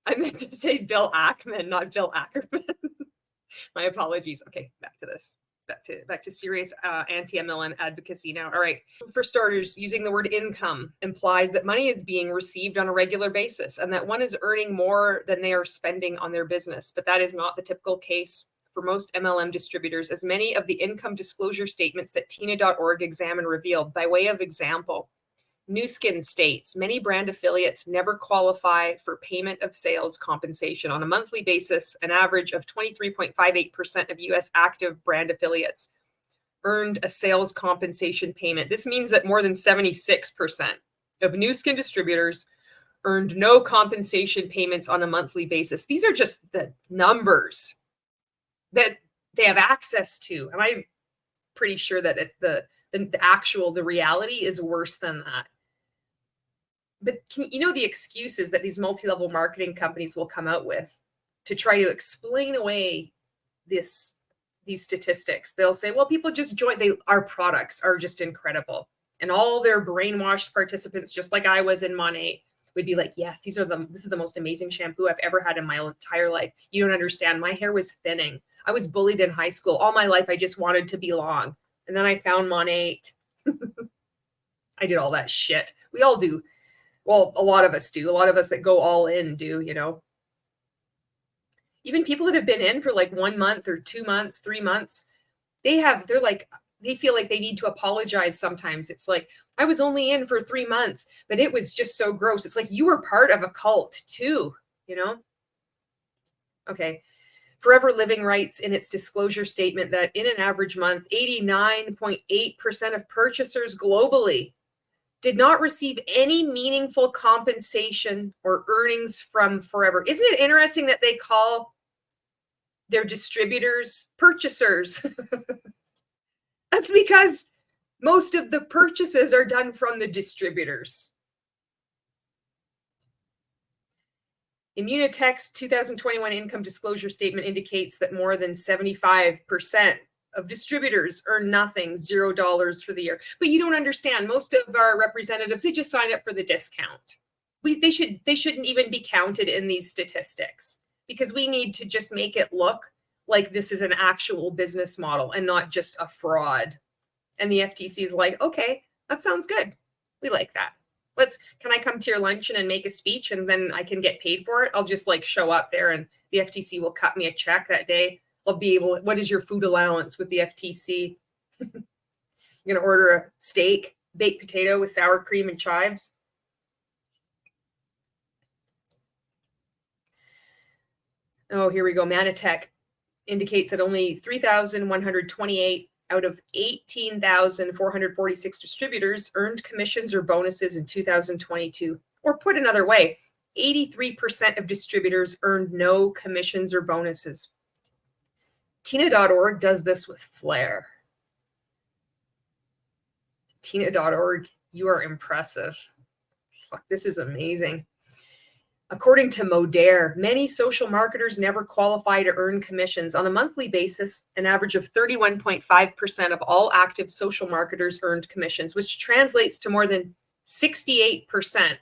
I meant to say Bill Ackman, not Bill Ackerman. My apologies. Okay, back to this. Back to serious anti-MLM advocacy now. All right. For starters, using the word income implies that money is being received on a regular basis and that one is earning more than they are spending on their business. But that is not the typical case for most MLM distributors, as many of the income disclosure statements that Tina.org examined revealed. By way of example, Nu Skin states many brand affiliates never qualify for payment of sales compensation on a monthly basis. An average of 23.58% of U.S. active brand affiliates earned a sales compensation payment. This means that more than 76% of Nu Skin distributors earned no compensation payments on a monthly basis. These are just the numbers that they have access to. And I'm pretty sure that it's the reality is worse than that. But the excuses that these multi-level marketing companies will come out with to try to explain away these statistics. They'll say, well, people just join, our products are just incredible. And all their brainwashed participants, just like I was in Monat, would be like, yes, this is the most amazing shampoo I've ever had in my entire life. You don't understand. My hair was thinning. I was bullied in high school. All my life, I just wanted to be long. And then I found Monat. I did all that shit. We all do. Well, a lot of us do. A lot of us that go all in do, Even people that have been in for like 1 month or 2 months, 3 months, they feel like they need to apologize sometimes. It's like, I was only in for 3 months, but it was just so gross. It's like you were part of a cult too, Okay. Forever Living writes in its disclosure statement that in an average month, 89.8% of purchasers globally did not receive any meaningful compensation or earnings from Forever. Isn't it interesting that they call their distributors purchasers? That's because most of the purchases are done from the distributors. Immunotech's 2021 income disclosure statement indicates that more than 75% of distributors earn nothing, $0 for the year. But you don't understand. Most of our representatives, they just sign up for the discount. They shouldn't even be counted in these statistics because we need to just make it look like this is an actual business model and not just a fraud. And the FTC is like, okay, that sounds good. We like that. Can I come to your luncheon and make a speech and then I can get paid for it? I'll just show up there and the FTC will cut me a check that day. I'll be able, what is your food allowance with the FTC? You're going to order a steak, baked potato with sour cream and chives. Oh, here we go. Manatech indicates that only 3,128 out of 18,446 distributors earned commissions or bonuses in 2022. Or put another way, 83% of distributors earned no commissions or bonuses. Tina.org does this with flair. Tina.org, you are impressive. Fuck, this is amazing. According to Modere, many social marketers never qualify to earn commissions. On a monthly basis, an average of 31.5% of all active social marketers earned commissions, which translates to more than 68%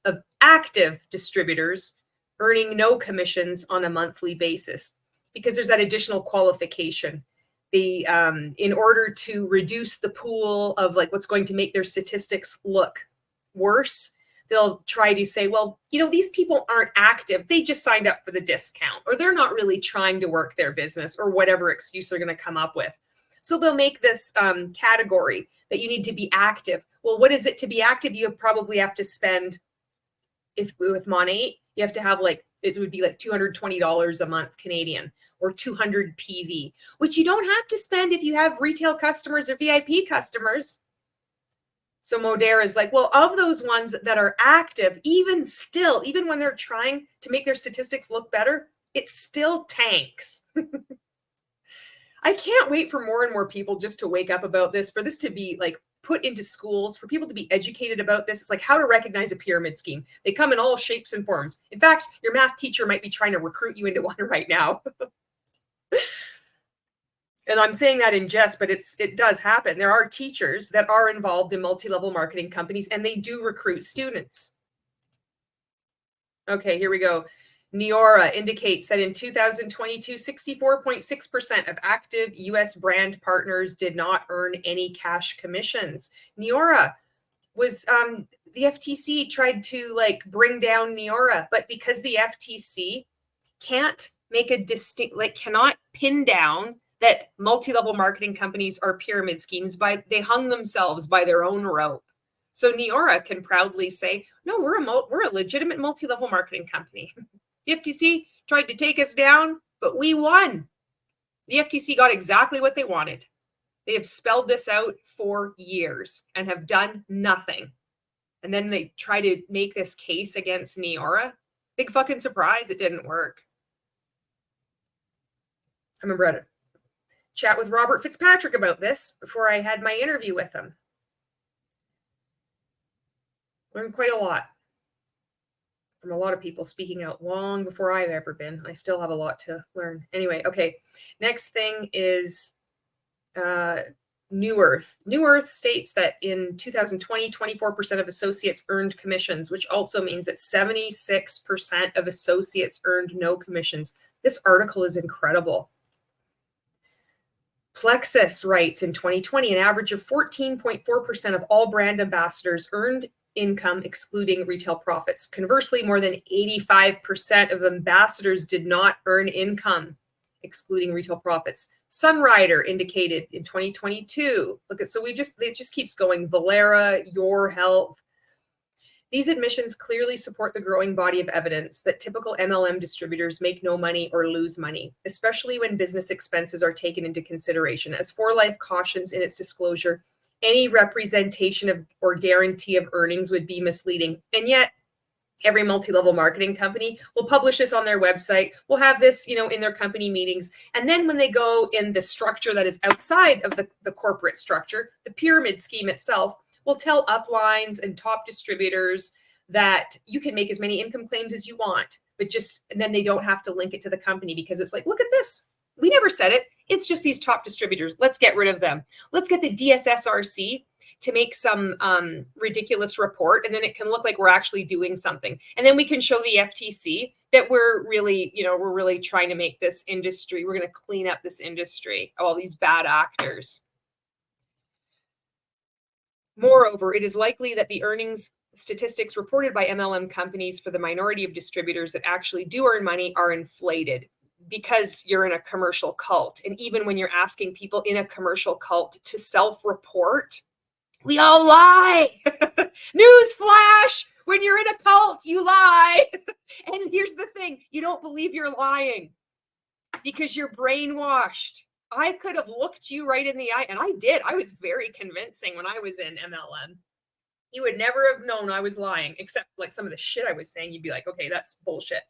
of active distributors earning no commissions on a monthly basis, because there's that additional qualification. In order to reduce the pool of what's going to make their statistics look worse, they'll try to say, well, these people aren't active. They just signed up for the discount, or they're not really trying to work their business, or whatever excuse they're going to come up with. So they'll make this category that you need to be active. Well, what is it to be active? You probably have to spend, with Monat, you have to have it would be $220 a month Canadian, or 200 PV, which you don't have to spend if you have retail customers or VIP customers. So Modere is like, well, of those ones that are active, even when they're trying to make their statistics look better, it still tanks. I can't wait for more and more people just to wake up about this, for this to be put into schools, for people to be educated about this. It's how to recognize a pyramid scheme. They come in all shapes and forms. In fact, your math teacher might be trying to recruit you into one right now. And I'm saying that in jest, but it does happen. There are teachers that are involved in multi-level marketing companies, and they do recruit students. Okay, here we go. Neora indicates that in 2022, 64.6% of active U.S. brand partners did not earn any cash commissions. Neora was, the FTC tried to like bring down Neora, but because the FTC can't make a distinct, like cannot pin down that multi-level marketing companies are pyramid schemes, they hung themselves by their own rope. So Neora can proudly say, no, we're a legitimate multi-level marketing company. The FTC tried to take us down, but we won. The FTC got exactly what they wanted. They have spelled this out for years and have done nothing. And then they try to make this case against Neora. Big fucking surprise, it didn't work. I remember I had a chat with Robert Fitzpatrick about this before I had my interview with him. Learned quite a lot from a lot of people speaking out long before I've ever been. I still have a lot to learn. Anyway, okay. Next thing is New Earth. New Earth states that in 2020, 24% of associates earned commissions, which also means that 76% of associates earned no commissions. This article is incredible. Plexus writes in 2020, an average of 14.4% of all brand ambassadors earned income excluding retail profits. Conversely, more than 85% of ambassadors did not earn income excluding retail profits. Sunrider indicated in 2022. Look at, so it just keeps going. Valera, Your Health. These admissions clearly support the growing body of evidence that typical MLM distributors make no money or lose money, especially when business expenses are taken into consideration. As 4Life cautions in its disclosure, any representation of or guarantee of earnings would be misleading. And yet, every multi-level marketing company will publish this on their website, will have this, in their company meetings. And then when they go in the structure that is outside of the corporate structure, the pyramid scheme itself, will tell uplines and top distributors that you can make as many income claims as you want, but and then they don't have to link it to the company because it's like, look at this. We never said it. It's just these top distributors. Let's get rid of them. Let's get the DSSRC to make some ridiculous report, and then it can look like we're actually doing something. And then we can show the FTC that we're really, we're really trying to make this industry, we're going to clean up this industry of all these bad actors. Moreover, it is likely that the earnings statistics reported by MLM companies for the minority of distributors that actually do earn money are inflated because you're in a commercial cult. And even when you're asking people in a commercial cult to self-report, we all lie. Newsflash, when you're in a cult, you lie. And here's the thing, you don't believe you're lying because you're brainwashed. I could have looked you right in the eye, and I did. I was very convincing when I was in MLM. You would never have known I was lying, except like some of the shit I was saying. You'd be like, okay, that's bullshit.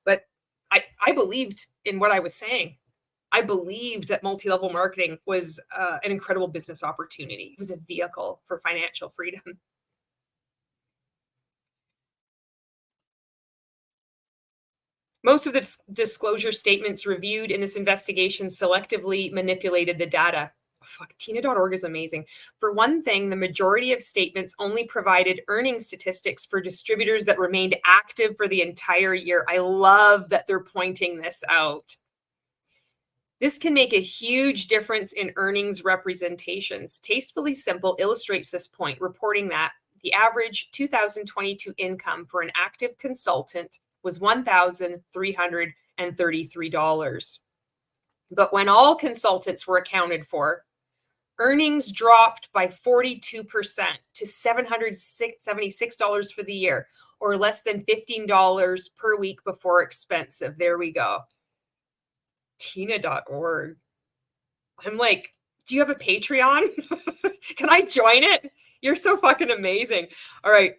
But I believed in what I was saying. I believed that multi-level marketing was an incredible business opportunity. It was a vehicle for financial freedom. Most of the disclosure statements reviewed in this investigation selectively manipulated the data. Oh, fuck, Tina.org is amazing. For one thing, the majority of statements only provided earnings statistics for distributors that remained active for the entire year. I love that they're pointing this out. This can make a huge difference in earnings representations. Tastefully Simple illustrates this point, reporting that the average 2022 income for an active consultant was $1,333. But when all consultants were accounted for, earnings dropped by 42% to $776 for the year, or less than $15 per week before expensive. There we go. Tina.org. I'm like, do you have a Patreon? Can I join it? You're so fucking amazing. All right.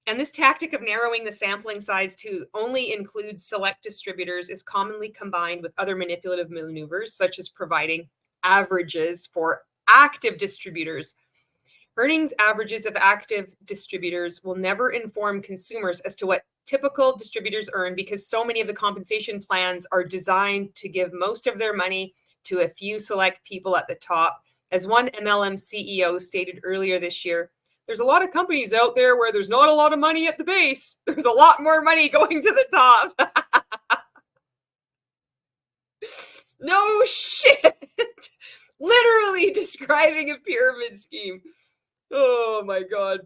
And this tactic of narrowing the sampling size to only include select distributors is commonly combined with other manipulative maneuvers, such as providing averages for active distributors. Earnings averages of active distributors will never inform consumers as to what typical distributors earn because so many of the compensation plans are designed to give most of their money to a few select people at the top. As one MLM CEO stated earlier this year, there's a lot of companies out there where there's not a lot of money at the base. There's a lot more money going to the top. No shit. Literally describing a pyramid scheme. Oh my God.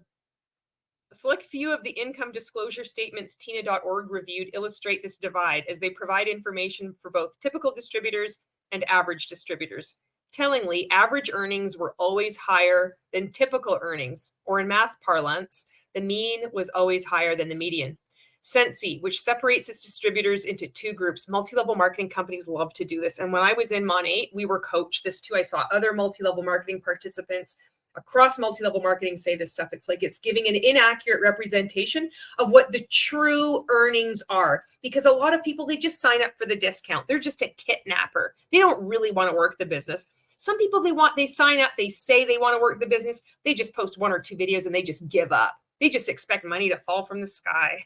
A select few of the income disclosure statements Tina.org reviewed illustrate this divide as they provide information for both typical distributors and average distributors. Tellingly, average earnings were always higher than typical earnings, or in math parlance, the mean was always higher than the median. Sensi, which separates its distributors into two groups. Multi-level marketing companies love to do this. And when I was in Mon 8, we were coached this too. I saw other multi-level marketing participants across multi-level marketing say this stuff. It's like it's giving an inaccurate representation of what the true earnings are. Because a lot of people, they just sign up for the discount. They're just a kidnapper. They don't really want to work the business. Some people, they sign up, they say they want to work the business. They just post 1 or 2 videos and they just give up. They just expect money to fall from the sky.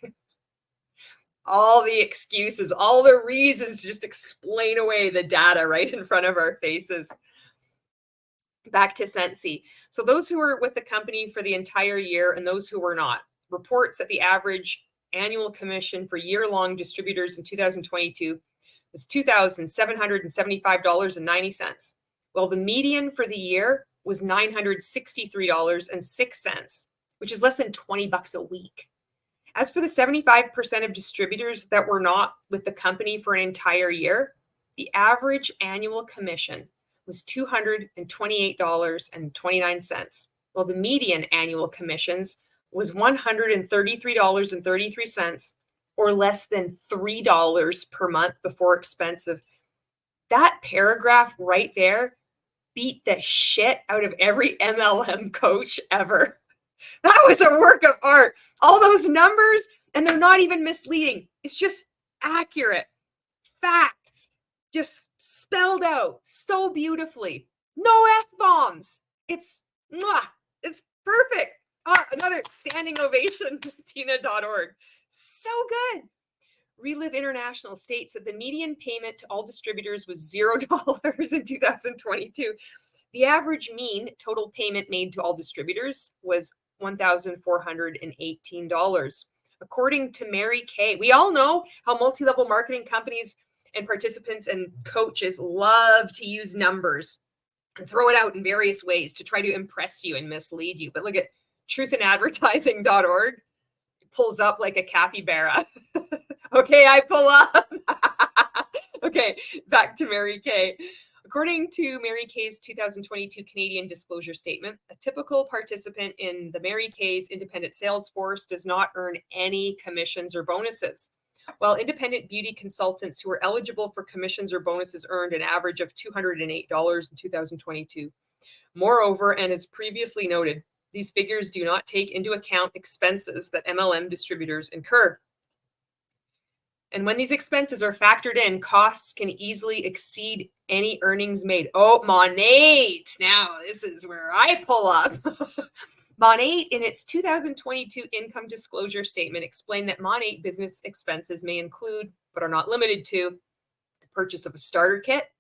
All the excuses, all the reasons to just explain away the data right in front of our faces. Back to Sensi. So those who were with the company for the entire year and those who were not, reports that the average annual commission for year-long distributors in 2022 was $2,775.90. While the median for the year was $963.06, which is less than $20 a week. As for the 75% of distributors that were not with the company for an entire year, the average annual commission was $228.29, while the median annual commissions was $133.33, or less than $3 per month before expensive. That paragraph right there beat the shit out of every MLM coach ever. That was a work of art. All those numbers, and they're not even misleading. It's just accurate facts, just spelled out so beautifully. No F-bombs. It's perfect. Another standing ovation, Tina.org. So good. Relive International states that the median payment to all distributors was $0 in 2022. The average mean total payment made to all distributors was $1,418. According to Mary Kay, we all know how multi-level marketing companies and participants and coaches love to use numbers and throw it out in various ways to try to impress you and mislead you. But look at truthandadvertising.org. It pulls up like a capybara. Okay, I pull up. Okay, back to Mary Kay. According to Mary Kay's 2022 Canadian disclosure statement, a typical participant in the Mary Kay's independent sales force does not earn any commissions or bonuses, while independent beauty consultants who are eligible for commissions or bonuses earned an average of $208 in 2022. Moreover, and as previously noted, these figures do not take into account expenses that MLM distributors incur. And when these expenses are factored in, costs can easily exceed any earnings made. Oh, Mon 8. Now, this is where I pull up. Mon 8, in its 2022 income disclosure statement, explained that Mon 8 business expenses may include, but are not limited to, the purchase of a starter kit,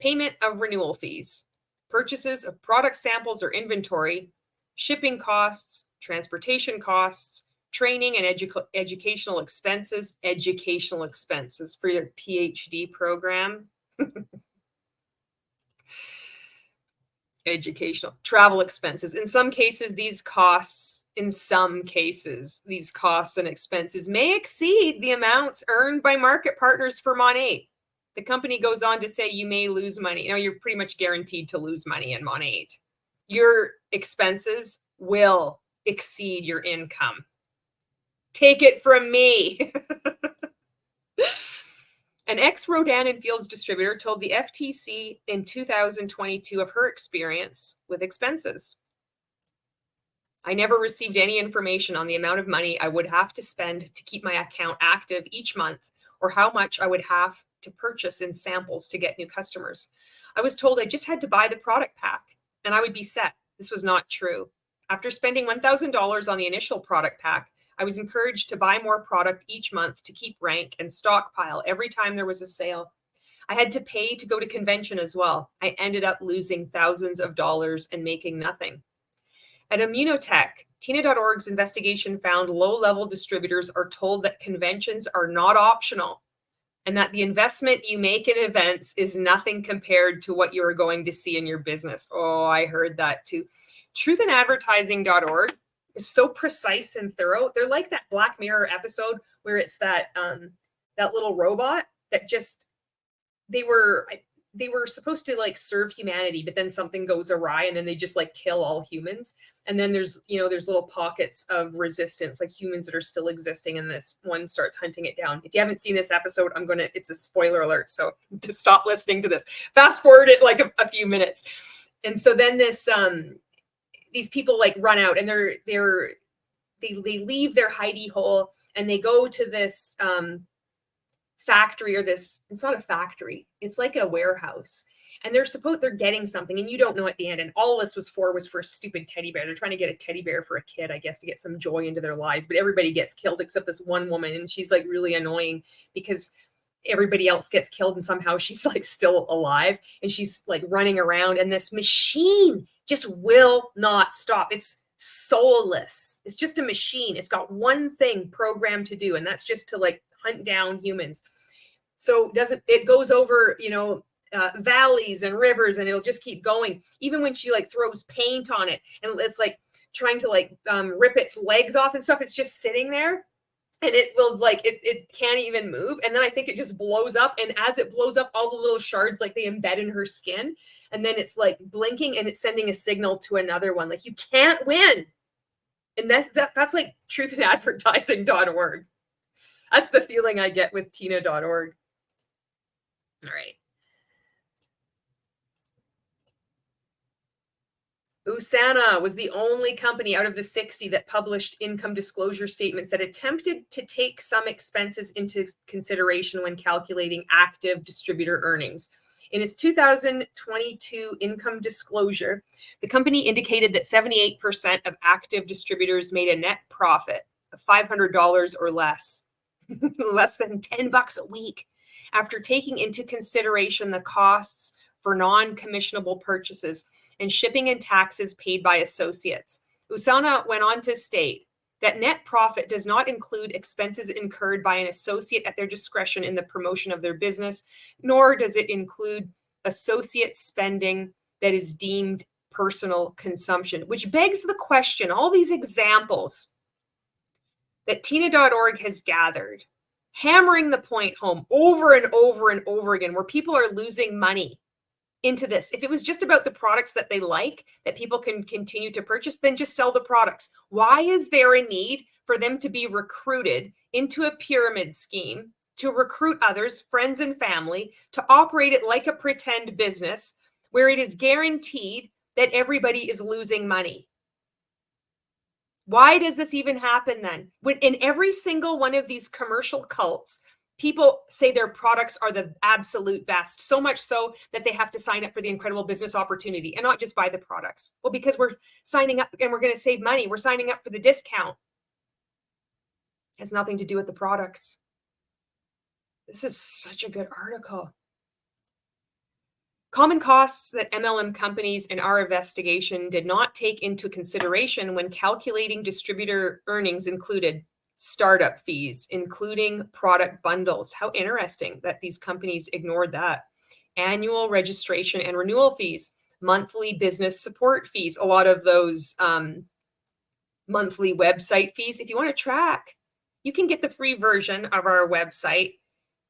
payment of renewal fees, purchases of product samples or inventory, shipping costs, transportation costs, training and educational expenses for your PhD program, educational travel expenses. In some cases, these costs and expenses may exceed the amounts earned by market partners for Mon 8. The company goes on to say you may lose money. Now, you're pretty much guaranteed to lose money in Mon 8. Your expenses will exceed your income. Take it from me. An ex-Rodan and Fields distributor told the FTC in 2022 of her experience with expenses. I never received any information on the amount of money I would have to spend to keep my account active each month, or how much I would have to purchase in samples to get new customers. I was told I just had to buy the product pack and I would be set. This was not true. After spending $1,000 on the initial product pack, I was encouraged to buy more product each month to keep rank and stockpile every time there was a sale. I had to pay to go to convention as well. I ended up losing thousands of dollars and making nothing. At Immunotech, Tina.org's investigation found low-level distributors are told that conventions are not optional and that the investment you make in events is nothing compared to what you are going to see in your business. Oh, I heard that too. Truthandadvertising.org is so precise and thorough. They're like that Black Mirror episode where it's that that little robot that just they were supposed to like serve humanity, but then something goes awry and then they just like kill all humans. And then there's little pockets of resistance, like humans that are still existing, and this one starts hunting it down. If you haven't seen this episode, it's a spoiler alert, so to stop listening to this, fast forward it like a few minutes. And so then these people like run out and they leave their hidey hole and they go to this factory, or this, it's not a factory, it's like a warehouse, and they're getting something and you don't know at the end. And all this was for a stupid teddy bear. They're trying to get a teddy bear for a kid, I guess, to get some joy into their lives, but everybody gets killed except this one woman, and she's like really annoying because everybody else gets killed and somehow she's like still alive, and she's like running around, and this machine just will not stop. It's soulless. It's just a machine. It's got one thing programmed to do, and that's just to like hunt down humans. So it goes over, valleys and rivers, and it'll just keep going. Even when she like throws paint on it and it's like trying to like rip its legs off and stuff, it's just sitting there, and it will like, it can't even move. And then I think it just blows up. And as it blows up, all the little shards, like they embed in her skin, and then it's like blinking and it's sending a signal to another one. Like, you can't win. And that's like truthandadvertising.org. That's the feeling I get with Tina.org. All right. USANA was the only company out of the 60 that published income disclosure statements that attempted to take some expenses into consideration when calculating active distributor earnings. In its 2022 income disclosure, the company indicated that 78% of active distributors made a net profit of $500 or less, less than $10 a week, after taking into consideration the costs for non-commissionable purchases and shipping and taxes paid by associates. USANA went on to state that net profit does not include expenses incurred by an associate at their discretion in the promotion of their business, nor does it include associate spending that is deemed personal consumption, which begs the question, all these examples that Tina.org has gathered, hammering the point home over and over and over again, where people are losing money into this. If it was just about the products that they like, that people can continue to purchase, then just sell the products. Why is there a need for them to be recruited into a pyramid scheme, to recruit others, friends and family, to operate it like a pretend business where it is guaranteed that everybody is losing money? Why does this even happen then? When in every single one of these commercial cults, people say their products are the absolute best, so much so that they have to sign up for the incredible business opportunity and not just buy the products. Well, because we're signing up and we're going to save money. We're signing up for the discount. It has nothing to do with the products. This is such a good article. Common costs that MLM companies in our investigation did not take into consideration when calculating distributor earnings included startup fees, including product bundles. How interesting that these companies ignored that. Annual registration and renewal fees, monthly business support fees, a lot of those monthly website fees. If you want to track, you can get the free version of our website,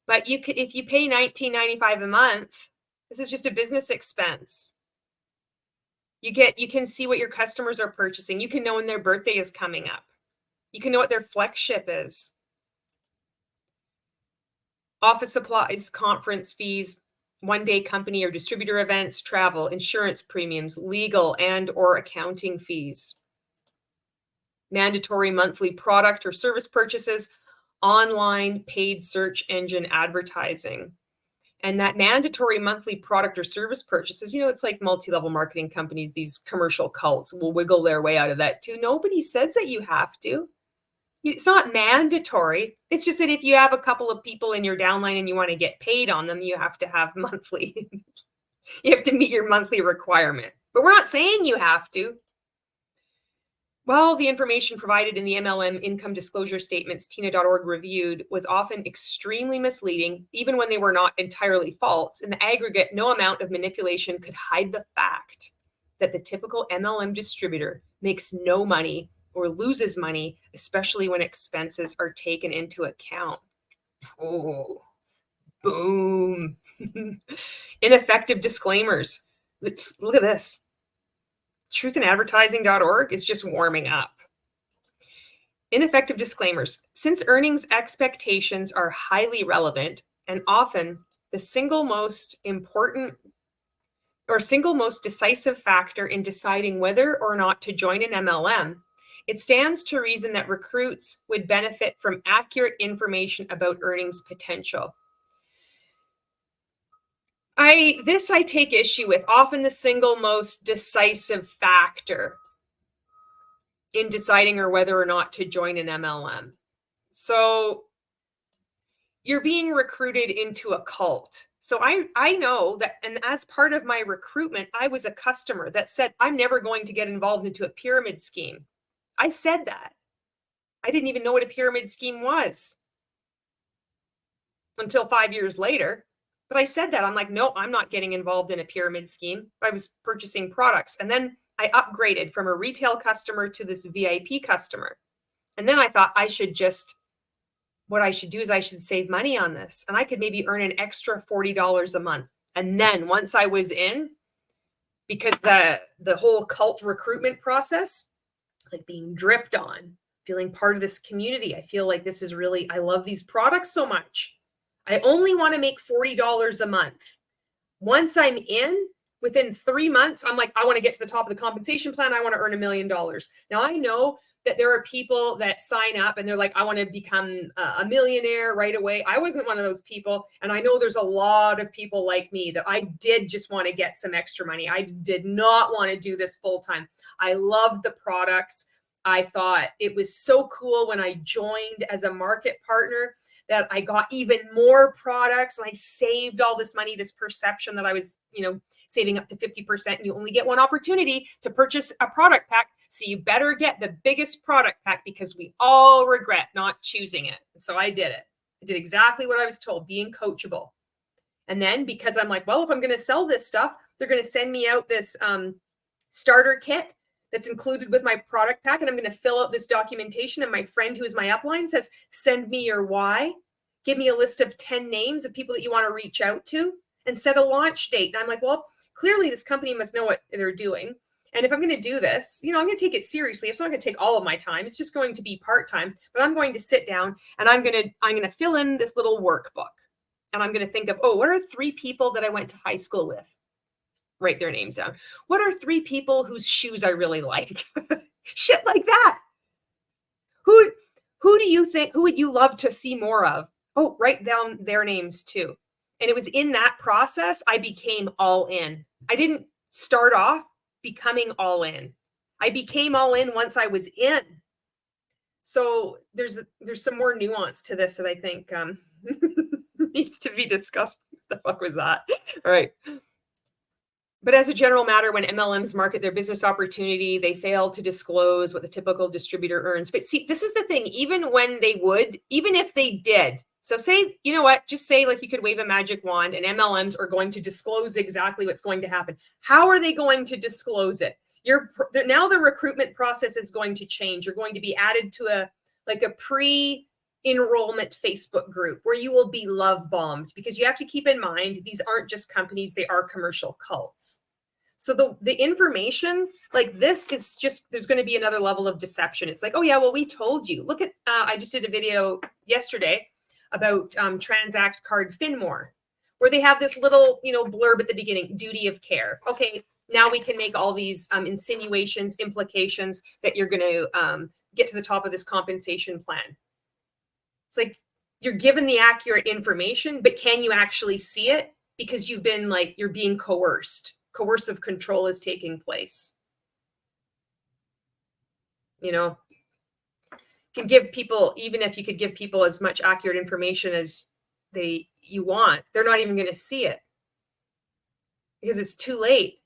but you could, if you pay $19.95 a month, this is just a business expense. You can see what your customers are purchasing. You can know when their birthday is coming up. You can know what their flex ship is. Office supplies, conference fees, one-day company or distributor events, travel, insurance premiums, legal and or accounting fees. Mandatory monthly product or service purchases, online paid search engine advertising. And that mandatory monthly product or service purchases, it's like multi-level marketing companies, these commercial cults will wiggle their way out of that too. Nobody says that you have to. It's not mandatory. It's just that if you have a couple of people in your downline and you want to get paid on them, you have to have monthly. You have to meet your monthly requirement. But we're not saying you have to. While the information provided in the MLM income disclosure statements Tina.org reviewed was often extremely misleading, even when they were not entirely false, in the aggregate, no amount of manipulation could hide the fact that the typical MLM distributor makes no money or loses money, especially when expenses are taken into account. Oh, boom. Ineffective disclaimers. Look at this. Truthandadvertising.org is just warming up. Ineffective disclaimers. Since earnings expectations are highly relevant and often the single most important or single most decisive factor in deciding whether or not to join an MLM, it stands to reason that recruits would benefit from accurate information about earnings potential. I take issue with. Often the single most decisive factor in deciding or whether or not to join an MLM. So you're being recruited into a cult. So I know that, and as part of my recruitment, I was a customer that said, I'm never going to get involved into a pyramid scheme. I said that. I didn't even know what a pyramid scheme was until 5 years later. But I said that. I'm like, no, I'm not getting involved in a pyramid scheme. I was purchasing products. And then I upgraded from a retail customer to this VIP customer. And then I thought what I should do is I should save money on this. And I could maybe earn an extra $40 a month. And then once I was in, because the whole cult recruitment process, like being dripped on, feeling part of this community. I feel like this is really, I love these products so much. I only want to make $40 a month. Once I'm in, within 3 months, I'm like, I want to get to the top of the compensation plan. I want to earn $1 million. Now, I know that there are people that sign up and they're like, I want to become a millionaire right away. I wasn't one of those people. And I know there's a lot of people like me that I did just want to get some extra money. I did not want to do this full time. I loved the products. I thought it was so cool when I joined as a market partner that I got even more products and I saved all this money, this perception that I was, saving up to 50%. And you only get one opportunity to purchase a product pack. So you better get the biggest product pack because we all regret not choosing it. And so I did it. I did exactly what I was told, being coachable. And then because I'm like, well, if I'm going to sell this stuff, they're going to send me out this starter kit that's included with my product pack. And I'm going to fill out this documentation. And my friend who is my upline says, send me your why. Give me a list of 10 names of people that you want to reach out to and set a launch date. And I'm like, well, clearly this company must know what they're doing. And if I'm going to do this, I'm going to take it seriously. It's not going to take all of my time. It's just going to be part-time, but I'm going to sit down and I'm going to fill in this little workbook. And I'm going to think of, what are 3 people that I went to high school with? Write their names down. What are 3 people whose shoes I really like? Shit like that. Who do you think, who would you love to see more of? Write down their names too. And it was in that process, I became all in. I didn't start off becoming all in. I became all in once I was in. So there's some more nuance to this that I think needs to be discussed. What the fuck was that? All right. But as a general matter, when MLMs market their business opportunity, they fail to disclose what the typical distributor earns. But see, this is the thing, even when they would, even if they did, so say, just say like you could wave a magic wand and MLMs are going to disclose exactly what's going to happen. How are they going to disclose it? Now the recruitment process is going to change. You're going to be added to a pre-enrollment Facebook group where you will be love bombed, because you have to keep in mind, these aren't just companies, they are commercial cults. So the information like this is just, there's going to be another level of deception. It's like, oh yeah, well, we told you. Look at, I just did a video yesterday about Transact Card Finmore, where they have this little, blurb at the beginning, duty of care. Okay, now we can make all these insinuations, implications that you're going to get to the top of this compensation plan. It's like you're given the accurate information, but can you actually see it? Because you've been you're being coerced. Coercive control is taking place. can give people, even if you could give people as much accurate information as you want, they're not even going to see it because it's too late.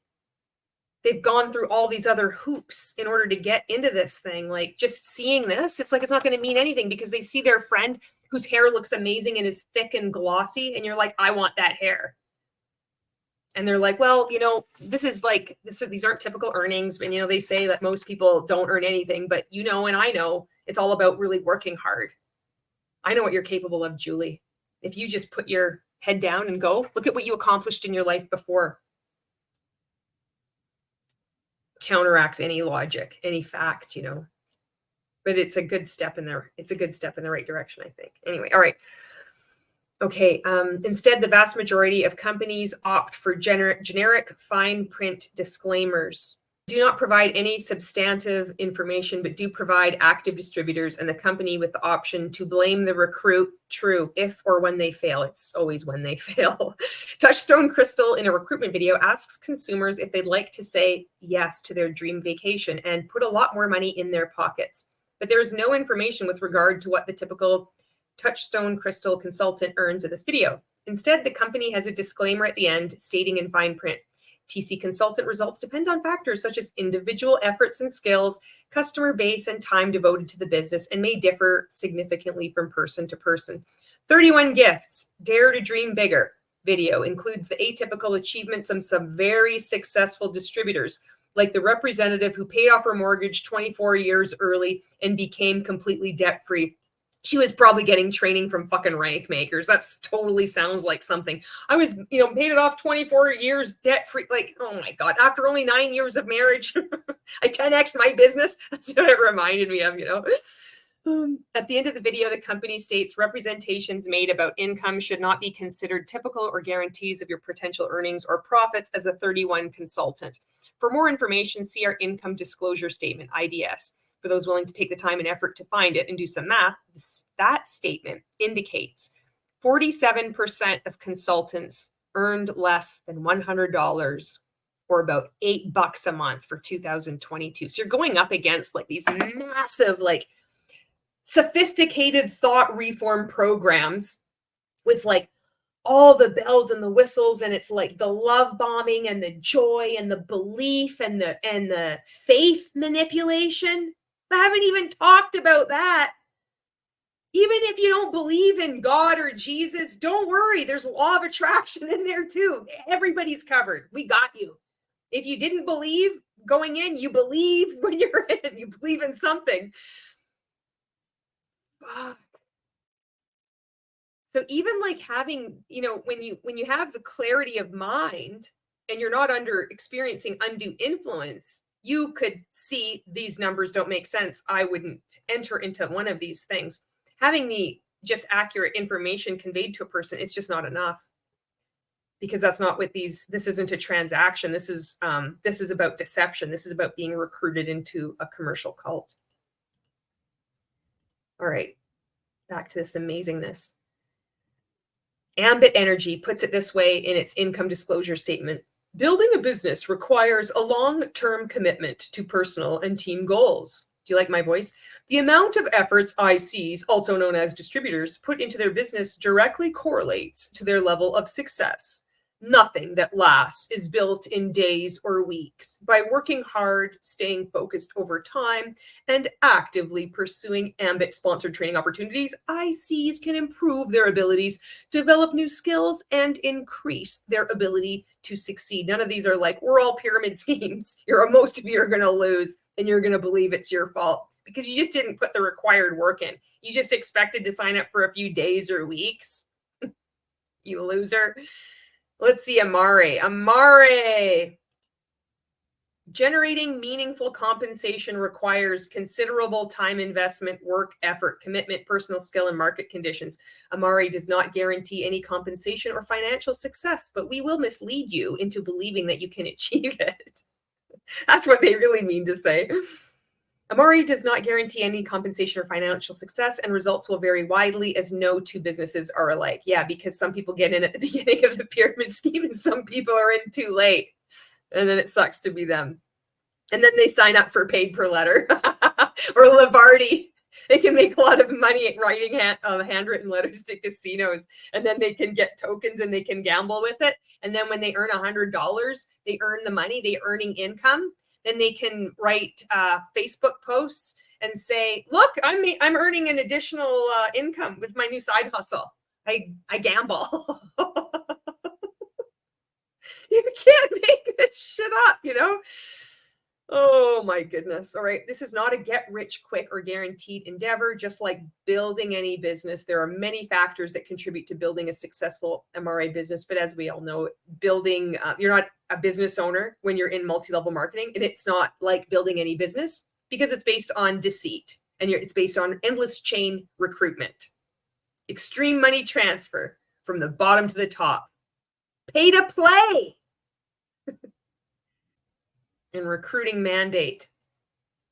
They've gone through all these other hoops in order to get into this thing. Like, just seeing this, it's like it's not going to mean anything because they see their friend whose hair looks amazing and is thick and glossy, and you're like, I want that hair. And they're like, well, you know, these aren't typical earnings. And, you know, they say that most people don't earn anything, but you know, and I know it's all about really working hard. I know what you're capable of, Julie. If you just put your head down and go, look at what you accomplished in your life before. Counteracts any logic, any facts, you know. But it's a good step in there. It's a good step in the right direction, I think. Anyway, all right. Okay. Instead, the vast majority of companies opt for generic fine print disclaimers. Do not provide any substantive information, but do provide active distributors and the company with the option to blame the recruit, true, if or when they fail. It's always when they fail. Touchstone Crystal, in a recruitment video, asks consumers if they'd like to say yes to their dream vacation and put a lot more money in their pockets. But there is no information with regard to what the typical Touchstone Crystal consultant earns in this video. Instead, the company has a disclaimer at the end stating in fine print, TC consultant results depend on factors such as individual efforts and skills, customer base, and time devoted to the business, and may differ significantly from person to person. 31 Gifts, Dare to Dream Bigger video includes the atypical achievements of some very successful distributors, like the representative who paid off her mortgage 24 years early and became completely debt-free. She was probably getting training from fucking rank makers. That's totally sounds like something. I was, you know, paid it off 24 years debt-free. Like, oh my God, after only 9 years of marriage, I 10x'd my business. That's what it reminded me of, you know. At the end of the video, the company states representations made about income should not be considered typical or guarantees of your potential earnings or profits as a 31 consultant. For more information, see our income disclosure statement, IDS. For those willing to take the time and effort to find it and do some math, that statement indicates 47% of consultants earned less than $100 or about $8 a month for 2022. So you're going up against like these massive, like sophisticated thought reform programs with like all the bells and the whistles, and it's like the love bombing and the joy and the belief and the faith manipulation. I haven't even talked about that. Even if you don't believe in God or Jesus, don't worry. There's law of attraction in there too. Everybody's covered. We got you. If you didn't believe going in, you believe when you're in. You believe in something. So even like having, you know, when you have the clarity of mind and you're not experiencing undue influence, you could see these numbers don't make sense. I wouldn't enter into one of these things. Having the just accurate information conveyed to a person, it's just not enough, because that's not what this isn't a transaction. This is about deception. This is about being recruited into a commercial cult. All right, back to this amazingness. Ambit Energy puts it this way in its income disclosure statement. Building a business requires a long-term commitment to personal and team goals. Do you like my voice? The amount of efforts ICs, also known as distributors, put into their business directly correlates to their level of success. Nothing that lasts is built in days or weeks. By working hard, staying focused over time, and actively pursuing Ambit-sponsored training opportunities, ICs can improve their abilities, develop new skills, and increase their ability to succeed. None of these are like, we're all pyramid schemes. Most of you are going to lose, and you're going to believe it's your fault because you just didn't put the required work in. You just expected to sign up for a few days or weeks. You loser. Let's see, Amare. Generating meaningful compensation requires considerable time investment, work, effort, commitment, personal skill, and market conditions. Amare does not guarantee any compensation or financial success, but we will mislead you into believing that you can achieve it. That's what they really mean to say. Amare does not guarantee any compensation or financial success, and results will vary widely as no two businesses are alike. Yeah, because some people get in at the beginning of the pyramid scheme and some people are in too late. And then it sucks to be them. And then they sign up for paid per letter or Lavardi. They can make a lot of money writing handwritten letters to casinos, and then they can get tokens and they can gamble with it. And then when they earn $100, they earn the money, they earning income. Then they can write Facebook posts and say, look, I'm earning an additional income with my new side hustle. I gamble. You can't make this shit up, you know? Oh my goodness. All right. This is not a get rich quick or guaranteed endeavor. Just like building any business, there are many factors that contribute to building a successful MRA business. But as we all know, building, you're not a business owner when you're in multi-level marketing, and it's not like building any business because it's based on deceit and it's based on endless chain recruitment, extreme money transfer from the bottom to the top, pay to play. And recruiting mandate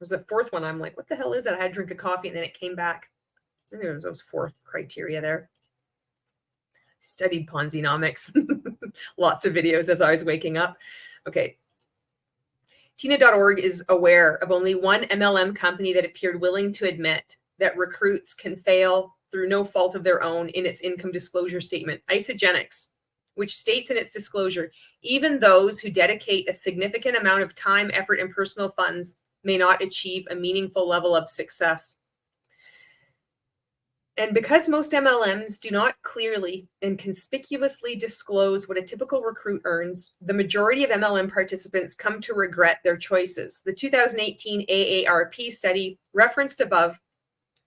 was the fourth one. I'm like, what the hell is that? I had a drink of coffee and then it came back. And there was those fourth criteria there. Studied Ponzi-nomics. Lots of videos as I was waking up. Okay. Tina.org is aware of only one MLM company that appeared willing to admit that recruits can fail through no fault of their own in its income disclosure statement. Isagenix, which states in its disclosure, even those who dedicate a significant amount of time, effort, and personal funds may not achieve a meaningful level of success. And because most MLMs do not clearly and conspicuously disclose what a typical recruit earns, the majority of MLM participants come to regret their choices. The 2018 AARP study referenced above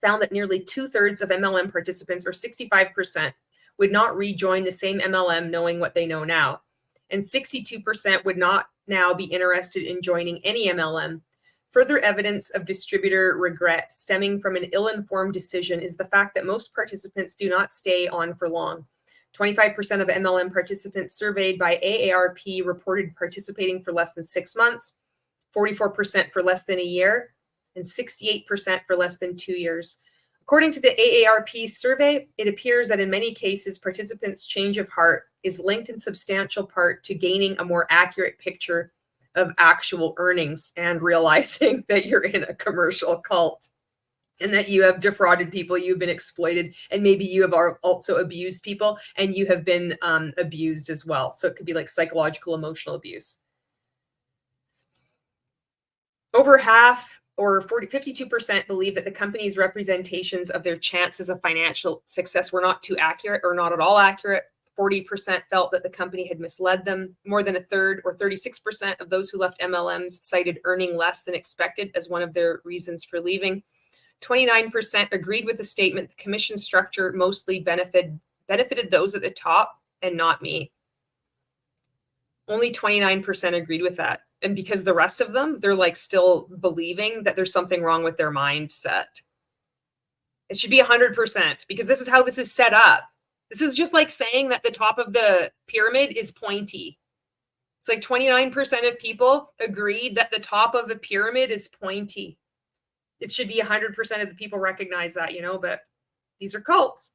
found that nearly 2/3 of MLM participants, or 65%, would not rejoin the same MLM knowing what they know now. And 62% would not now be interested in joining any MLM. Further evidence of distributor regret stemming from an ill-informed decision is the fact that most participants do not stay on for long. 25% of MLM participants surveyed by AARP reported participating for less than 6 months, 44% for less than a year, and 68% for less than 2 years. According to the AARP survey, it appears that in many cases, participants' change of heart is linked in substantial part to gaining a more accurate picture of actual earnings and realizing that you're in a commercial cult and that you have defrauded people, you've been exploited, and maybe you have also abused people and you have been abused as well. So it could be like psychological, emotional abuse. Over half, or 52% believe that the company's representations of their chances of financial success were not too accurate or not at all accurate. 40% felt that the company had misled them. More than a third, or 36% of those who left MLMs cited earning less than expected as one of their reasons for leaving. 29% agreed with the statement the commission structure mostly benefited those at the top and not me. Only 29% agreed with that. And because the rest of them, they're like still believing that there's something wrong with their mindset. It should be 100% because this is how this is set up. This is just like saying that the top of the pyramid is pointy. It's like 29% of people agreed that the top of the pyramid is pointy. It should be 100% of the people recognize that, you know, but these are cults.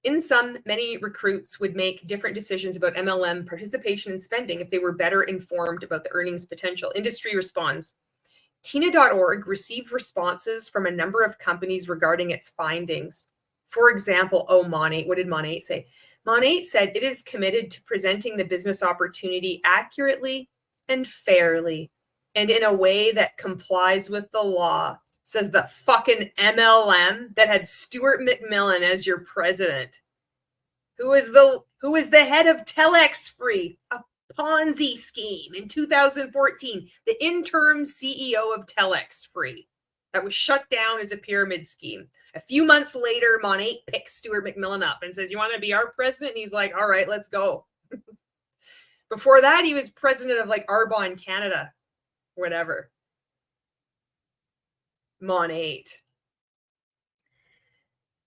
In sum, many recruits would make different decisions about MLM participation and spending if they were better informed about the earnings potential. Industry responds. Tina.org received responses from a number of companies regarding its findings. For example, Monate, what did Monate say? Monate said it is committed to presenting the business opportunity accurately and fairly and in a way that complies with the law. Says the fucking MLM that had Stuart McMillan as your president, who is the head of Telex Free, a Ponzi scheme in 2014, the interim CEO of Telex Free that was shut down as a pyramid scheme. A few months later, Monate picks Stuart McMillan up and says, "You want to be our president?" And he's like, "All right, let's go." Before that, he was president of like Arbonne Canada, whatever. Monate.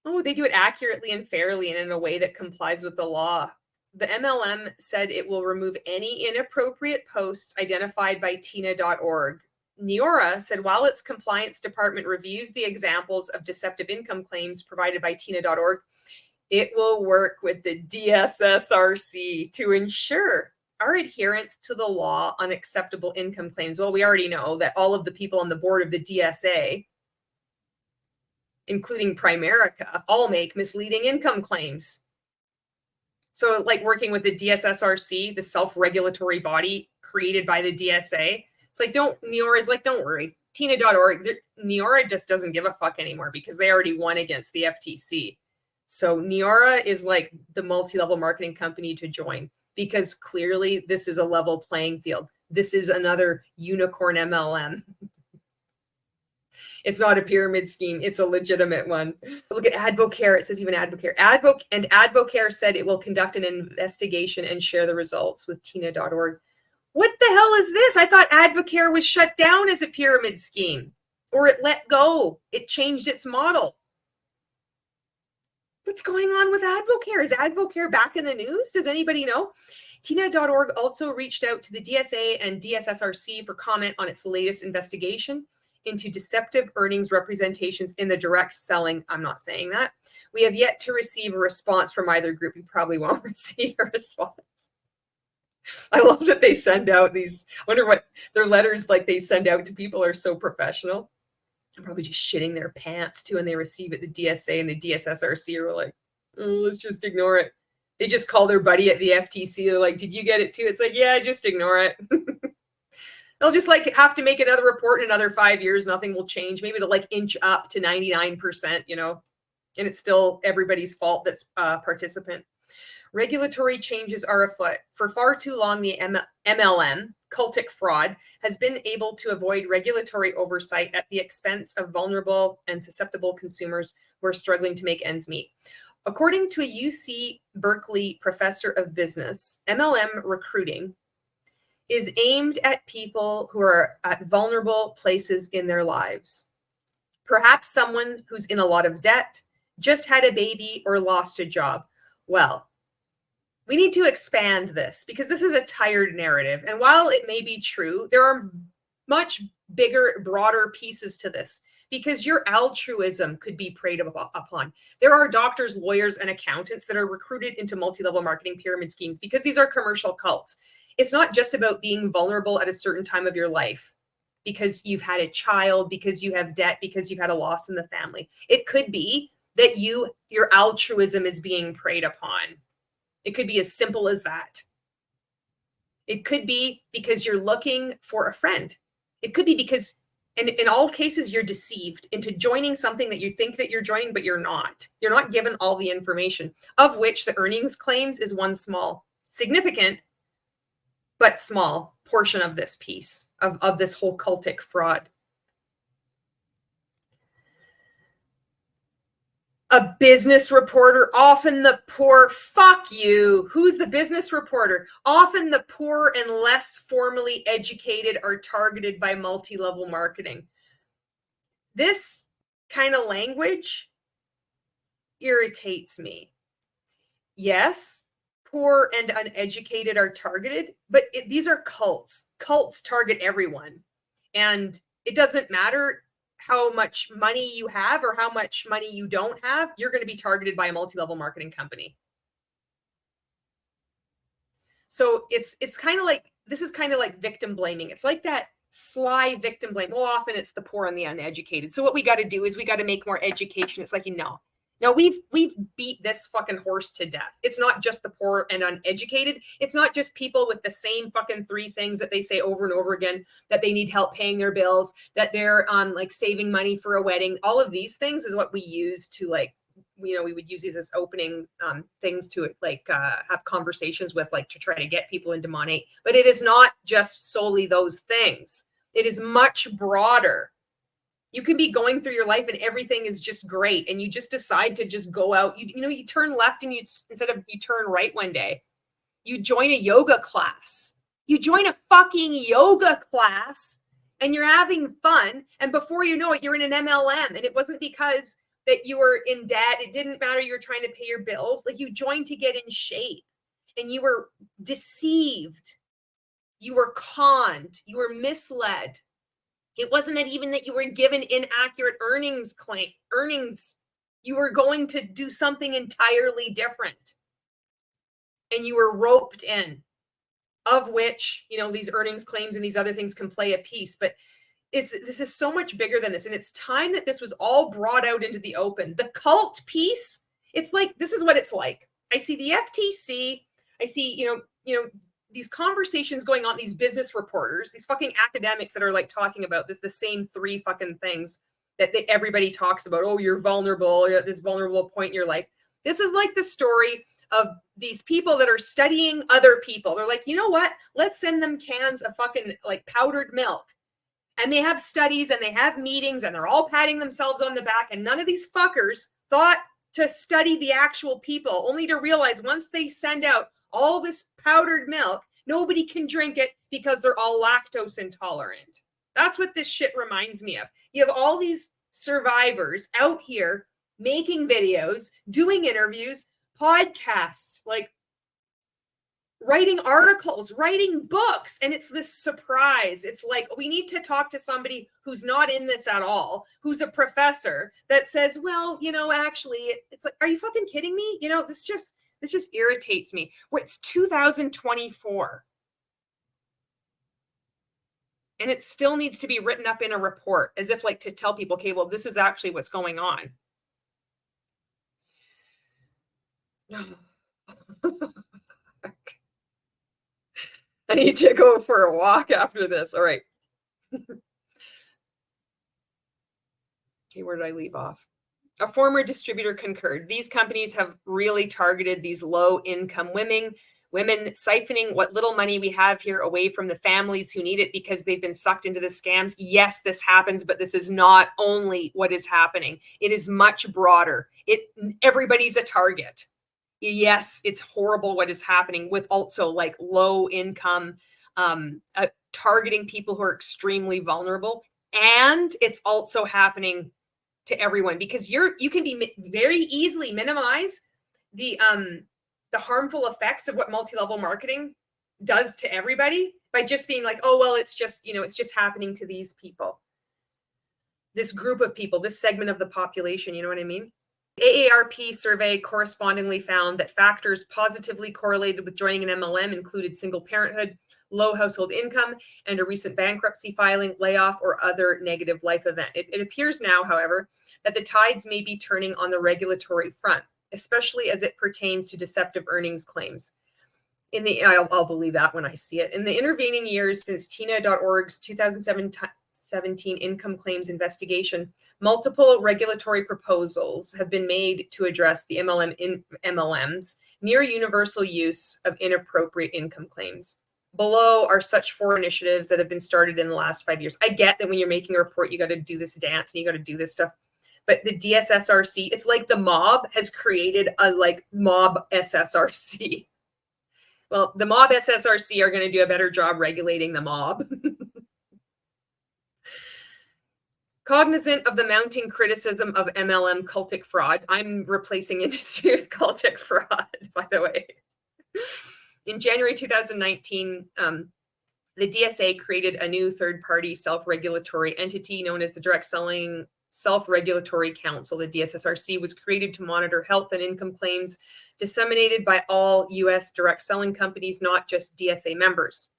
Oh, they do it accurately and fairly and in a way that complies with the law. The MLM said it will remove any inappropriate posts identified by Tina.org. Neora said while its compliance department reviews the examples of deceptive income claims provided by Tina.org, it will work with the DSSRC to ensure our adherence to the law on acceptable income claims. Well, we already know that all of the people on the board of the DSA, including Primerica, all make misleading income claims. So like working with the DSSRC, the self-regulatory body created by the DSA, it's like, Neora's like, don't worry. Tina.org, Neora just doesn't give a fuck anymore because they already won against the FTC. So Neora is like the multi-level marketing company to join because clearly this is a level playing field. This is another unicorn MLM. It's not a pyramid scheme. It's a legitimate one. Look at Advocare. It says even Advocare. Advocare said it will conduct an investigation and share the results with Tina.org. What the hell is this? I thought Advocare was shut down as a pyramid scheme, or it let go. It changed its model. What's going on with Advocare? Is Advocare back in the news? Does anybody know? Tina.org also reached out to the DSA and DSSRC for comment on its latest investigation into deceptive earnings representations in the direct selling. I'm not saying that. We have yet to receive a response from either group. You probably won't receive a response. I love that they send out these, I wonder what their letters like they send out to people are so professional. They're probably just shitting their pants too, and they receive it. The DSA and the DSSRC are like, oh, let's just ignore it. They just call their buddy at the FTC. They're like, did you get it too? It's like, yeah, just ignore it. They'll just like have to make another report in another 5 years. Nothing will change. Maybe it'll like inch up to 99%, you know, and it's still everybody's fault that's a participant. Regulatory changes are afoot. For far too long, the MLM, cultic fraud, has been able to avoid regulatory oversight at the expense of vulnerable and susceptible consumers who are struggling to make ends meet. According to a UC Berkeley professor of business, MLM recruiting is aimed at people who are at vulnerable places in their lives. Perhaps someone who's in a lot of debt, just had a baby, or lost a job. Well, we need to expand this because this is a tired narrative. And while it may be true, there are much bigger, broader pieces to this because your altruism could be preyed upon. There are doctors, lawyers, and accountants that are recruited into multi-level marketing pyramid schemes because these are commercial cults. It's not just about being vulnerable at a certain time of your life because you've had a child, because you have debt, because you've had a loss in the family. It could be that your altruism is being preyed upon. It could be as simple as that. It could be because you're looking for a friend. It could be because, and in all cases, you're deceived into joining something that you think that you're joining, but you're not. You're not given all the information, of which the earnings claims is one small, significant, but small portion of this piece, of this whole cultic fraud. A business reporter, often the poor, fuck you. Who's the business reporter? Often the poor and less formally educated are targeted by multi-level marketing. This kind of language irritates me. Yes, poor and uneducated are targeted, but these are cults. Cults target everyone. And it doesn't matter how much money you have or how much money you don't have, you're going to be targeted by a multi-level marketing company. So it's kind of like, this is kind of like victim blaming. It's like that sly victim blame. Well, often it's the poor and the uneducated. So what we got to do is we got to make more education. It's like, no, we've beat this fucking horse to death. It's not just the poor and uneducated. It's not just people with the same fucking 3 things that they say over and over again, that they need help paying their bills, that they're like saving money for a wedding. All of these things is what we use to like, we would use these as opening things to like have conversations with, like to try to get people into Mon8. But it is not just solely those things. It is much broader. You can be going through your life and everything is just great, and you just decide to just go out. You turn left and instead of you turn right one day. You join a yoga class. You join a fucking yoga class and you're having fun. And before you know it, you're in an MLM. And it wasn't because that you were in debt. It didn't matter. You were trying to pay your bills. Like, you joined to get in shape and you were deceived. You were conned. You were misled. It wasn't even that you were given inaccurate earnings. You were going to do something entirely different. And you were roped in. of which, you know, these earnings claims and these other things can play a piece. But this is so much bigger than this. And it's time that this was all brought out into the open. The cult piece, it's like, this is what it's like. I see the FTC, I see, you know, these conversations going on, these business reporters, these fucking academics that are like talking about the same three fucking things that everybody talks about. Oh, you're vulnerable, you're at this vulnerable point in your life. This is like the story of these people that are studying other people. They're like, you know what? Let's send them cans of fucking like powdered milk. And they have studies and they have meetings and they're all patting themselves on the back. And none of these fuckers thought to study the actual people, only to realize once they send out all this powdered milk, nobody can drink it because they're all lactose intolerant. That's what this shit reminds me of. You have all these survivors out here making videos, doing interviews, podcasts, like writing articles, writing books, and it's this surprise. It's like, we need to talk to somebody who's not in this at all, who's a professor that says, well, you know, actually, it's like, are you fucking kidding me? You know, this just irritates me. It's 2024. And it still needs to be written up in a report as if like to tell people, okay, well, this is actually what's going on. I need to go for a walk after this. All right. Okay, where did I leave off? A former distributor concurred. These companies have really targeted these low-income women, siphoning what little money we have here away from the families who need it because they've been sucked into the scams. Yes, this happens, but this is not only what is happening. It is much broader. Everybody's a target. Yes, it's horrible what is happening with also like low income, targeting people who are extremely vulnerable. And it's also happening to everyone because you can be very easily minimize the harmful effects of what multi-level marketing does to everybody by just being like, oh, well, it's just, you know, it's just happening to these people, this group of people, this segment of the population. You know what I mean? AARP survey correspondingly found that factors positively correlated with joining an MLM included single parenthood, low household income, and a recent bankruptcy filing, layoff, or other negative life event. It appears now, however, that the tides may be turning on the regulatory front, especially as it pertains to deceptive earnings claims. I'll believe that when I see it. In the intervening years since TINA.org's 2017 income claims investigation, multiple regulatory proposals have been made to address the MLMs, near universal use of inappropriate income claims. Below are such 4 initiatives that have been started in the last 5 years. I get that when you're making a report, you got to do this dance and you got to do this stuff. But the DSSRC, it's like the mob has created a like mob SSRC. Well, the mob SSRC are going to do a better job regulating the mob. Cognizant of the mounting criticism of MLM cultic fraud, I'm replacing industry with cultic fraud, by the way. In January 2019, the DSA created a new third-party self-regulatory entity known as the Direct Selling Self-Regulatory Council. The DSSRC was created to monitor health and income claims disseminated by all U.S. direct selling companies, not just DSA members.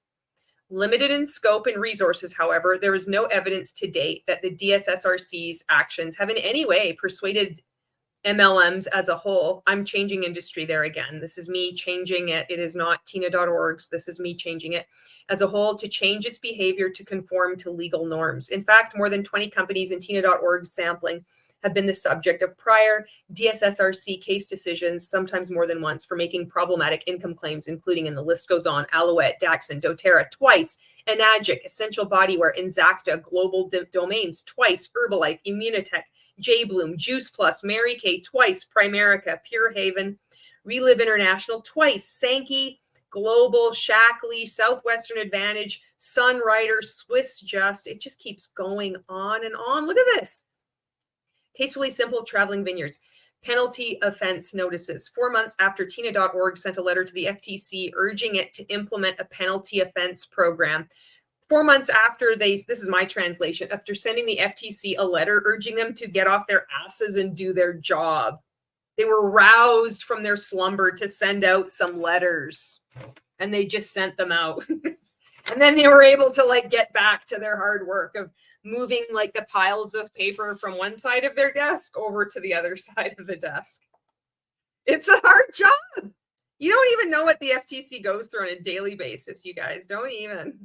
Limited in scope and resources, however, there is no evidence to date that the DSSRC's actions have in any way persuaded MLMs as a whole. I'm changing industry there again. This is me changing it. It is not TINA.org's. This is me changing it as a whole to change its behavior to conform to legal norms. In fact, more than 20 companies in TINA.org's sampling have been the subject of prior DSSRC case decisions, sometimes more than once, for making problematic income claims, including, and the list goes on, Alouette, Daxon, doTERRA, twice, Enagic, Essential Bodywear, Inzacta, Global Domains, twice, Herbalife, Immunotech, J-Bloom, Juice Plus, Mary Kay, twice, Primerica, Pure Haven, Relive International, twice, Sankey, Global, Shackley, Southwestern Advantage, Sunrider, Swiss Just. It just keeps going on and on. Look at this. Tastefully Simple, Traveling Vineyards. Penalty offense notices. 4 months after TINA.org sent a letter to the FTC urging it to implement a penalty offense program. 4 months after this is my translation, after sending the FTC a letter urging them to get off their asses and do their job. They were roused from their slumber to send out some letters. and they just sent them out. And then they were able to like get back to their hard work of moving like the piles of paper from one side of their desk over to the other side of the desk. It's a hard job. You don't even know what the FTC goes through on a daily basis, you guys. Don't even.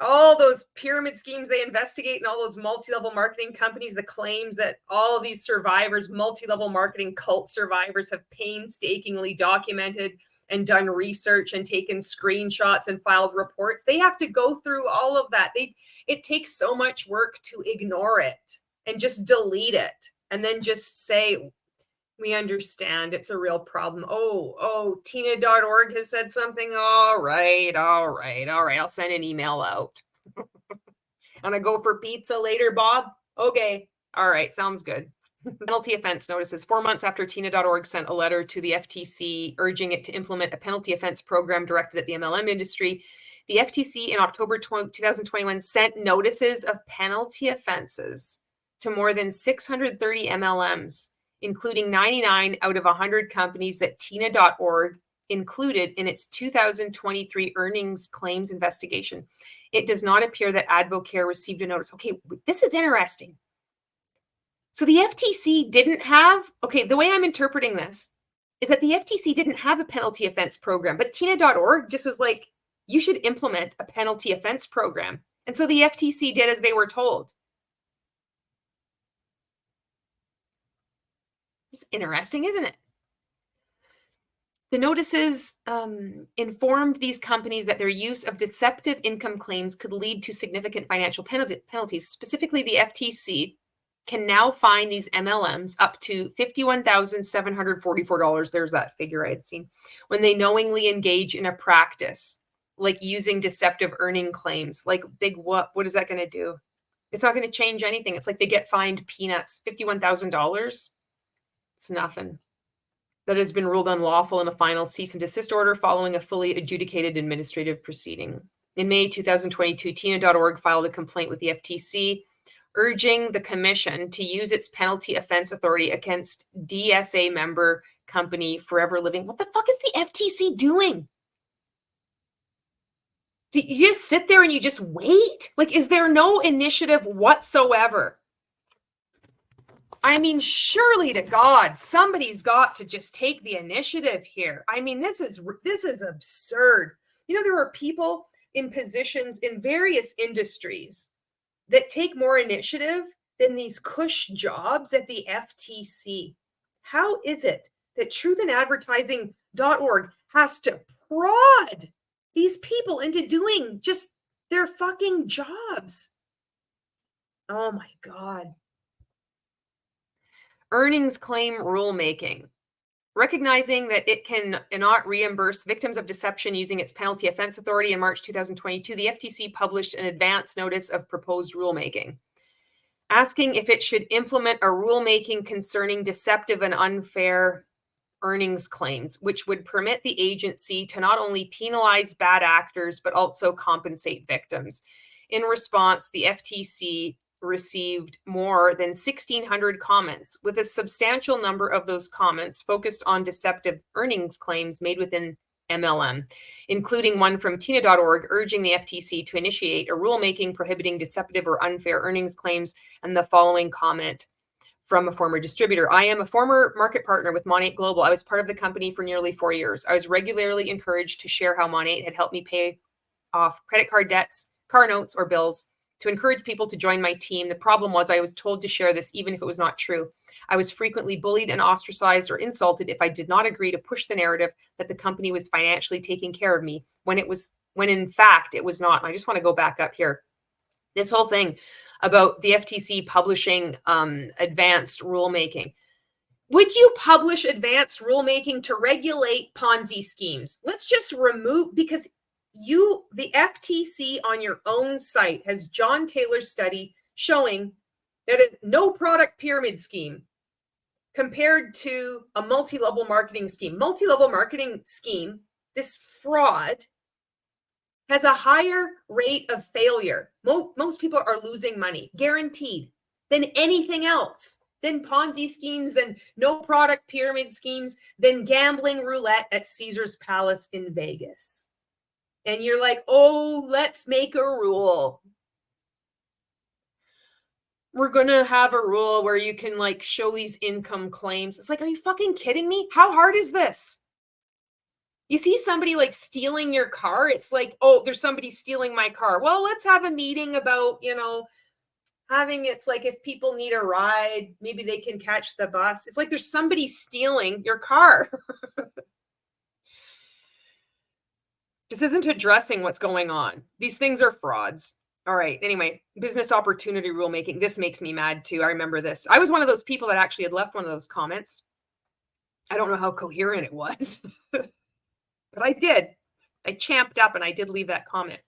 All those pyramid schemes they investigate and all those multi-level marketing companies, the claims that all these survivors, multi-level marketing cult survivors, have painstakingly documented and done research and taken screenshots and filed reports. They have to go through all of that. It takes so much work to ignore it and just delete it and then just say, we understand it's a real problem. Oh, Tina.org has said something. All right. I'll send an email out. And I go for pizza later, Bob? Okay. All right. Sounds good. Penalty offense notices. 4 months after Tina.org sent a letter to the FTC urging it to implement a penalty offense program directed at the MLM industry, the FTC in October 2021 sent notices of penalty offenses to more than 630 MLMs, including 99 out of 100 companies that Tina.org included in its 2023 earnings claims investigation. It does not appear that Advocare received a notice. Okay, this is interesting. So the FTC didn't have, the way I'm interpreting this is that the FTC didn't have a penalty offense program, but Tina.org just was like, you should implement a penalty offense program. And so the FTC did as they were told. It's interesting, isn't it? The notices informed these companies that their use of deceptive income claims could lead to significant financial penalties. Specifically, the FTC can now fine these MLMs up to $51,744. There's that figure I had seen. When they knowingly engage in a practice, like using deceptive earning claims, like big what is that going to do? It's not going to change anything. It's like they get fined peanuts, $51,000. It's nothing. That has been ruled unlawful in a final cease and desist order following a fully adjudicated administrative proceeding. In May 2022, Tina.org filed a complaint with the FTC urging the commission to use its penalty offense authority against DSA member company Forever Living. What the fuck is the FTC doing? Do you just sit there and you just wait? Like, is there no initiative whatsoever? I mean, surely to God, somebody's got to just take the initiative here. I mean, this is absurd. You know, there are people in positions in various industries that take more initiative than these cush jobs at the FTC. How is it that truthandadvertising.org has to prod these people into doing just their fucking jobs? Oh my God. Earnings claim rulemaking. Recognizing that it cannot reimburse victims of deception using its penalty offense authority in March 2022, the FTC published an advance notice of proposed rulemaking, asking if it should implement a rulemaking concerning deceptive and unfair earnings claims, which would permit the agency to not only penalize bad actors, but also compensate victims. In response, the FTC received more than 1,600 comments, with a substantial number of those comments focused on deceptive earnings claims made within MLM, including one from Tina.org urging the FTC to initiate a rulemaking prohibiting deceptive or unfair earnings claims, and the following comment from a former distributor. I am a former market partner with Mon8 Global. I was part of the company for nearly 4 years. I was regularly encouraged to share how Mon8 had helped me pay off credit card debts, car notes, or bills, to encourage people to join my team. The problem was I was told to share this even if it was not true. I was frequently bullied and ostracized or insulted if I did not agree to push the narrative that the company was financially taking care of me when in fact it was not. And I just want to go back up here. This whole thing about the FTC publishing advanced rulemaking. Would you publish advanced rulemaking to regulate Ponzi schemes? Let's just remove, because the FTC on your own site has John Taylor's study showing that a no product pyramid scheme compared to a multi-level marketing scheme. Multi-level marketing scheme, this fraud, has a higher rate of failure. Most people are losing money, guaranteed, than anything else. then Ponzi schemes, then no product pyramid schemes, then gambling roulette at Caesar's Palace in Vegas. And you're like, oh, let's make a rule. We're going to have a rule where you can like show these income claims. It's like, are you fucking kidding me? How hard is this? You see somebody like stealing your car. It's like, oh, there's somebody stealing my car. Well, let's have a meeting about, you know, it's like if people need a ride, maybe they can catch the bus. It's like there's somebody stealing your car. This isn't addressing what's going on. These things are frauds. All right. Anyway, business opportunity rulemaking. This makes me mad too. I remember this. I was one of those people that actually had left one of those comments. I don't know how coherent it was, but I did. I champed up and I did leave that comment.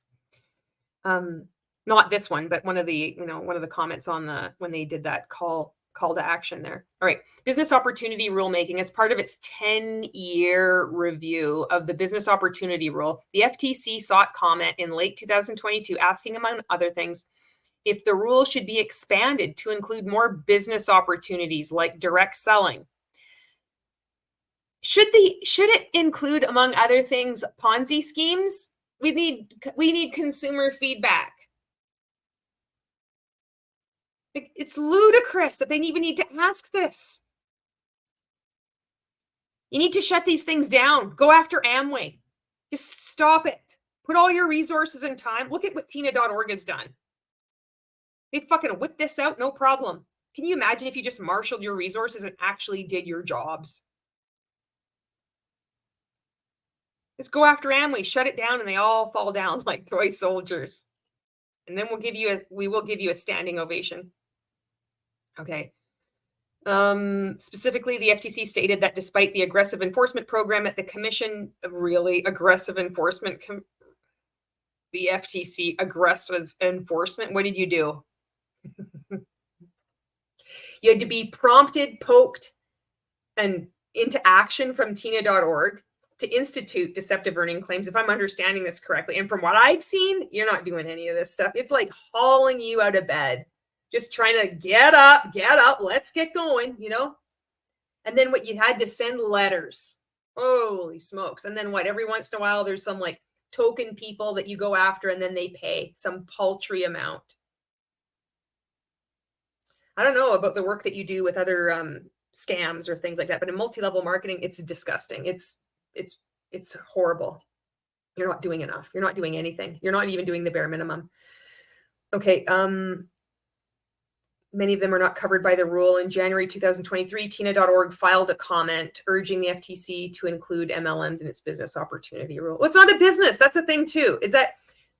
Not this one, but one of the comments on when they did that call to action there. All right. Business opportunity rulemaking as part of its 10-year review of the business opportunity rule. The FTC sought comment in late 2022, asking, among other things, if the rule should be expanded to include more business opportunities like direct selling. Should it include, among other things, Ponzi schemes? We need consumer feedback. It's ludicrous that they even need to ask this. You need to shut these things down. Go after Amway. Just stop it. Put all your resources and time. Look at what Tina.org has done. They fucking whipped this out, no problem. Can you imagine if you just marshaled your resources and actually did your jobs? Let's go after Amway, shut it down, and they all fall down like toy soldiers. And then we will give you a standing ovation. Okay. Specifically, the FTC stated that despite the aggressive enforcement program at the commission, really aggressive enforcement, the FTC aggressive enforcement, what did you do? You had to be prompted, poked, and into action from Tina.org to institute deceptive earning claims, if I'm understanding this correctly. And from what I've seen, you're not doing any of this stuff. It's like hauling you out of bed. Just trying to get up, let's get going, you know? And then what, you had to send letters. Holy smokes. And then what, every once in a while, there's some like token people that you go after and then they pay some paltry amount. I don't know about the work that you do with other scams or things like that, but in multi-level marketing, it's disgusting. It's horrible. You're not doing enough. You're not doing anything. You're not even doing the bare minimum. Okay. Many of them are not covered by the rule. In January 2023, Tina.org filed a comment urging the FTC to include MLMs in its business opportunity rule. Well, it's not a business. That's the thing too, is that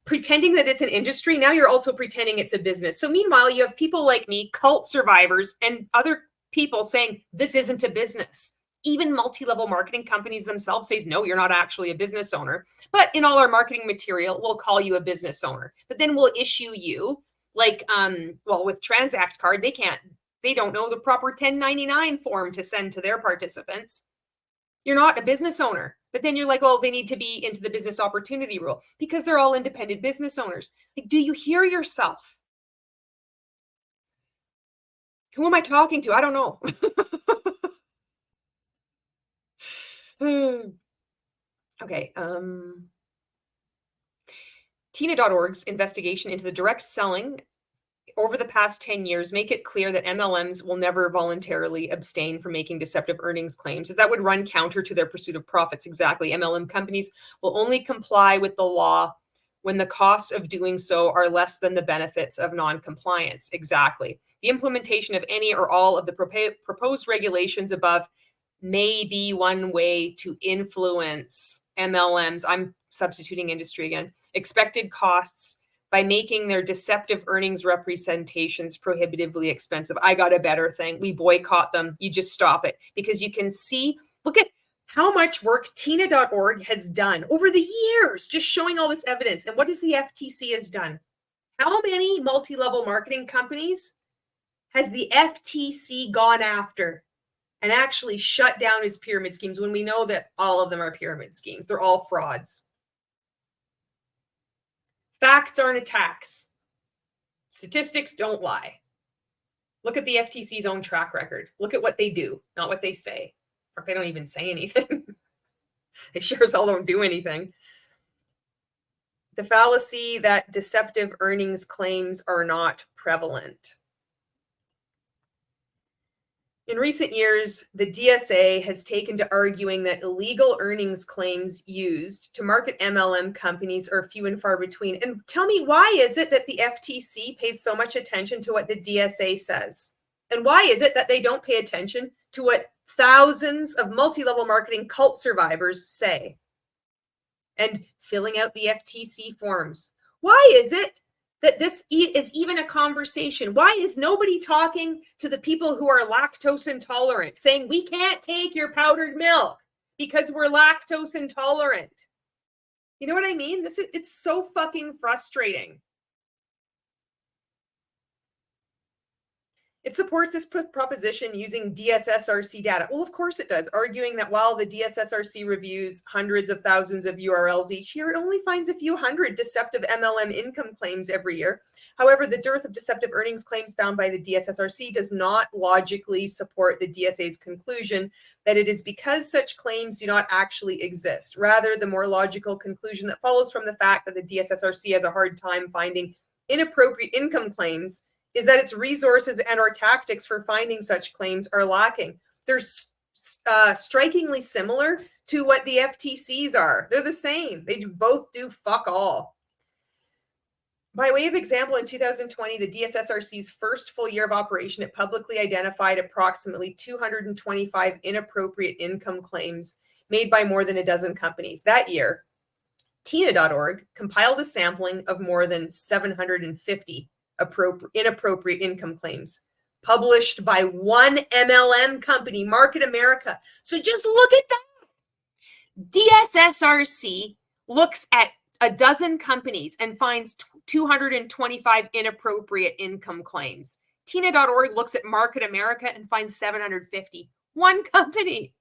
pretending that it's an industry, now you're also pretending it's a business. So meanwhile, you have people like me, cult survivors, and other people saying this isn't a business. Even multi-level marketing companies themselves says, no, you're not actually a business owner. But in all our marketing material, we'll call you a business owner. But then we'll issue you like, with Transact Card, they don't know the proper 1099 form to send to their participants. You're not a business owner. But then you're like, oh, they need to be into the business opportunity rule because they're all independent business owners. Like, do you hear yourself? Who am I talking to? I don't know. Okay. Tina.org's investigation into the direct selling over the past 10 years make it clear that MLMs will never voluntarily abstain from making deceptive earnings claims, as that would run counter to their pursuit of profits. Exactly. MLM companies will only comply with the law when the costs of doing so are less than the benefits of non-compliance. Exactly. The implementation of any or all of the proposed regulations above may be one way to influence MLMs. I'm substituting industry again. Expected costs by making their deceptive earnings representations prohibitively expensive. I got a better thing. We boycott them. You just stop it, because you can see, look at how much work Tina.org has done over the years, just showing all this evidence. And what does the FTC has done? How many multi-level marketing companies has the FTC gone after and actually shut down as pyramid schemes when we know that all of them are pyramid schemes? They're all frauds. Facts aren't attacks. Statistics don't lie. Look at the FTC's own track record. Look at what they do, not what they say. Or they don't even say anything. They sure as hell don't do anything. The fallacy that deceptive earnings claims are not prevalent. In recent years, the DSA has taken to arguing that illegal earnings claims used to market MLM companies are few and far between. And tell me, why is it that the FTC pays so much attention to what the DSA says? And why is it that they don't pay attention to what thousands of multi-level marketing cult survivors say? And filling out the FTC forms. Why is it that this is even a conversation? Why is nobody talking to the people who are lactose intolerant, saying we can't take your powdered milk because we're lactose intolerant? You know what I mean? It's so fucking frustrating. It supports this proposition using DSSRC data. Well, of course it does, arguing that while the DSSRC reviews hundreds of thousands of URLs each year, it only finds a few hundred deceptive MLM income claims every year. However, the dearth of deceptive earnings claims found by the DSSRC does not logically support the DSA's conclusion that it is because such claims do not actually exist. Rather, the more logical conclusion that follows from the fact that the DSSRC has a hard time finding inappropriate income claims is that its resources and or tactics for finding such claims are lacking. They're strikingly similar to what the FTCs are. They're the same. They both do fuck all. By way of example, in 2020, the DSSRC's first full year of operation, it publicly identified approximately 225 inappropriate income claims made by more than a dozen companies. That year, Tina.org compiled a sampling of more than 750 inappropriate income claims published by one MLM company, Market America. So just look at that. DSSRC looks at a dozen companies and finds 225 inappropriate income claims. Tina.org looks at Market America and finds 750. One company.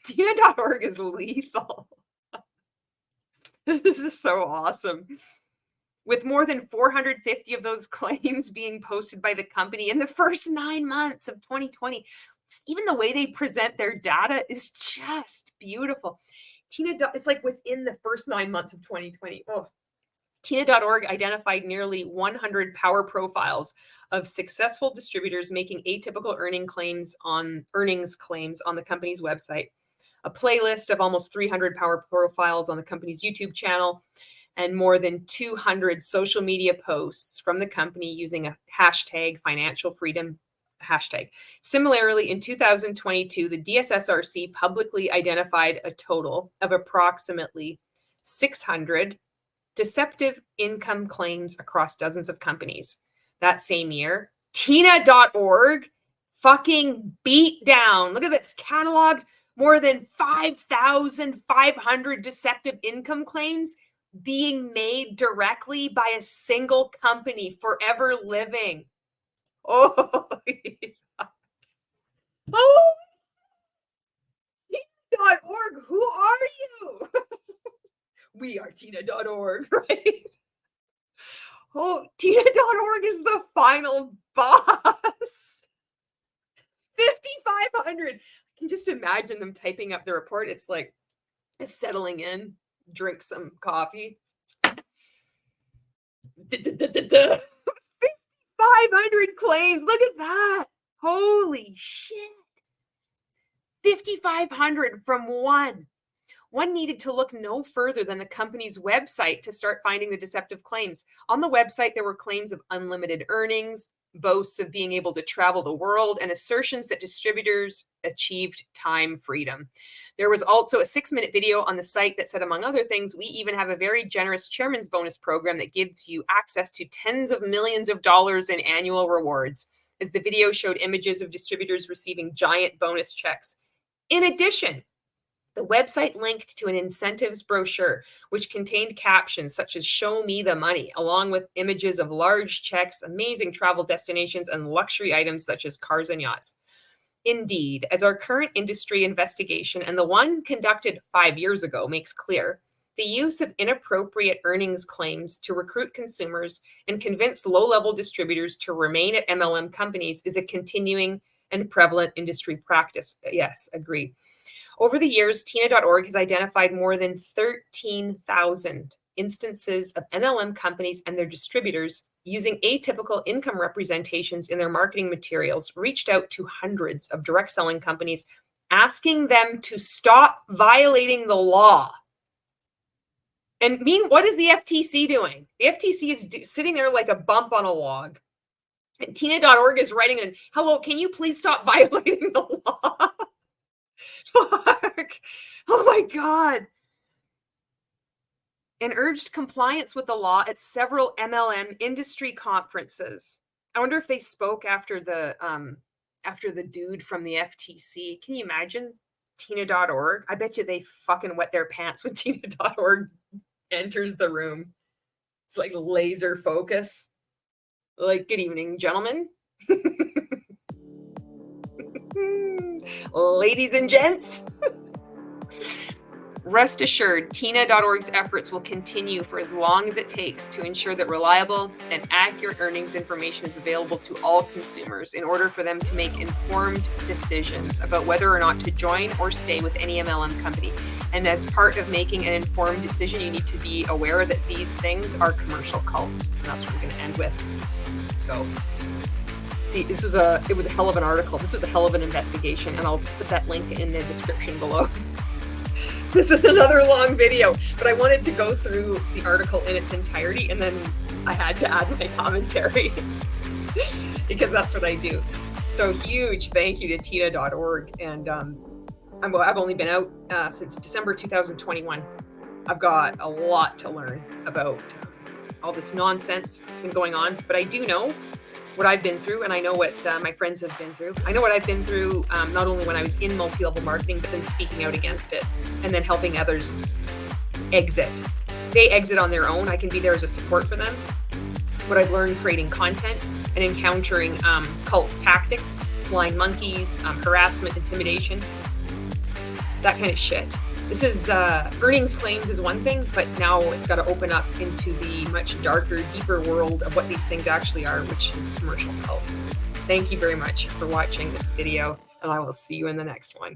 Tina.org is lethal. This is so awesome. With more than 450 of those claims being posted by the company in the first 9 months of 2020. Even the way they present their data is just beautiful. It's like within the first 9 months of 2020. Oh, Tina.org identified nearly 100 power profiles of successful distributors making atypical earnings claims on the company's website, a playlist of almost 300 power profiles on the company's YouTube channel, and more than 200 social media posts from the company using a hashtag financial freedom hashtag. Similarly, in 2022, the DSSRC publicly identified a total of approximately 600 deceptive income claims across dozens of companies. That same year, Tina.org fucking beat down. Look at this, cataloged more than 5,500 deceptive income claims being made directly by a single company, Forever Living. Oh, yeah. Oh, Tina.org, who are you? We are Tina.org, right? Oh, Tina.org is the final boss. 5,500. I can just imagine them typing up the report. It's like settling in. Drink some coffee. 500 claims. Look at that. Holy shit. 5,500 from one. One needed to look no further than the company's website to start finding the deceptive claims. On the website, there were claims of unlimited earnings, boasts of being able to travel the world, and assertions that distributors achieved time freedom. There was also a 6-minute video on the site that said, among other things, we even have a very generous chairman's bonus program that gives you access to tens of millions of dollars in annual rewards, as the video showed images of distributors receiving giant bonus checks. In addition, the website linked to an incentives brochure, which contained captions such as "Show me the money," along with images of large checks, amazing travel destinations, and luxury items such as cars and yachts. Indeed, as our current industry investigation and the one conducted 5 years ago makes clear, The use of inappropriate earnings claims to recruit consumers and convince low-level distributors to remain at MLM companies is a continuing and prevalent industry practice. Yes, agree. Over the years, Tina.org has identified more than 13,000 instances of MLM companies and their distributors using atypical income representations in their marketing materials, reached out to hundreds of direct selling companies, asking them to stop violating the law. And what is the FTC doing? The FTC is sitting there like a bump on a log. And Tina.org is writing in, hello, can you please stop violating the law? Fuck. Oh my God. And urged compliance with the law at several MLM industry conferences. I wonder if they spoke after the dude from the FTC. Can you imagine? Tina.org. I bet you they fucking wet their pants when Tina.org enters the room. It's like laser focus. Like, good evening, gentlemen. Ladies and gents. Rest assured, Tina.org's efforts will continue for as long as it takes to ensure that reliable and accurate earnings information is available to all consumers in order for them to make informed decisions about whether or not to join or stay with any MLM company. And as part of making an informed decision, you need to be aware that these things are commercial cults. And that's what I'm going to end with. So, see, it was a hell of an article. This was a hell of an investigation, and I'll put that link in the description below. This is another long video, but I wanted to go through the article in its entirety, and then I had to add my commentary because that's what I do. So huge thank you to Tina.org. And I've only been out since December 2021. I've got a lot to learn about all this nonsense that's been going on, but I do know what I've been through, and I know what my friends have been through. I know what I've been through, not only when I was in multi-level marketing, but then speaking out against it and then helping others exit. They exit on their own. I can be there as a support for them. What I've learned creating content and encountering cult tactics, flying monkeys, harassment, intimidation, that kind of shit. This is earnings claims is one thing, but now it's got to open up into the much darker, deeper world of what these things actually are, which is commercial cults. Thank you very much for watching this video, and I will see you in the next one.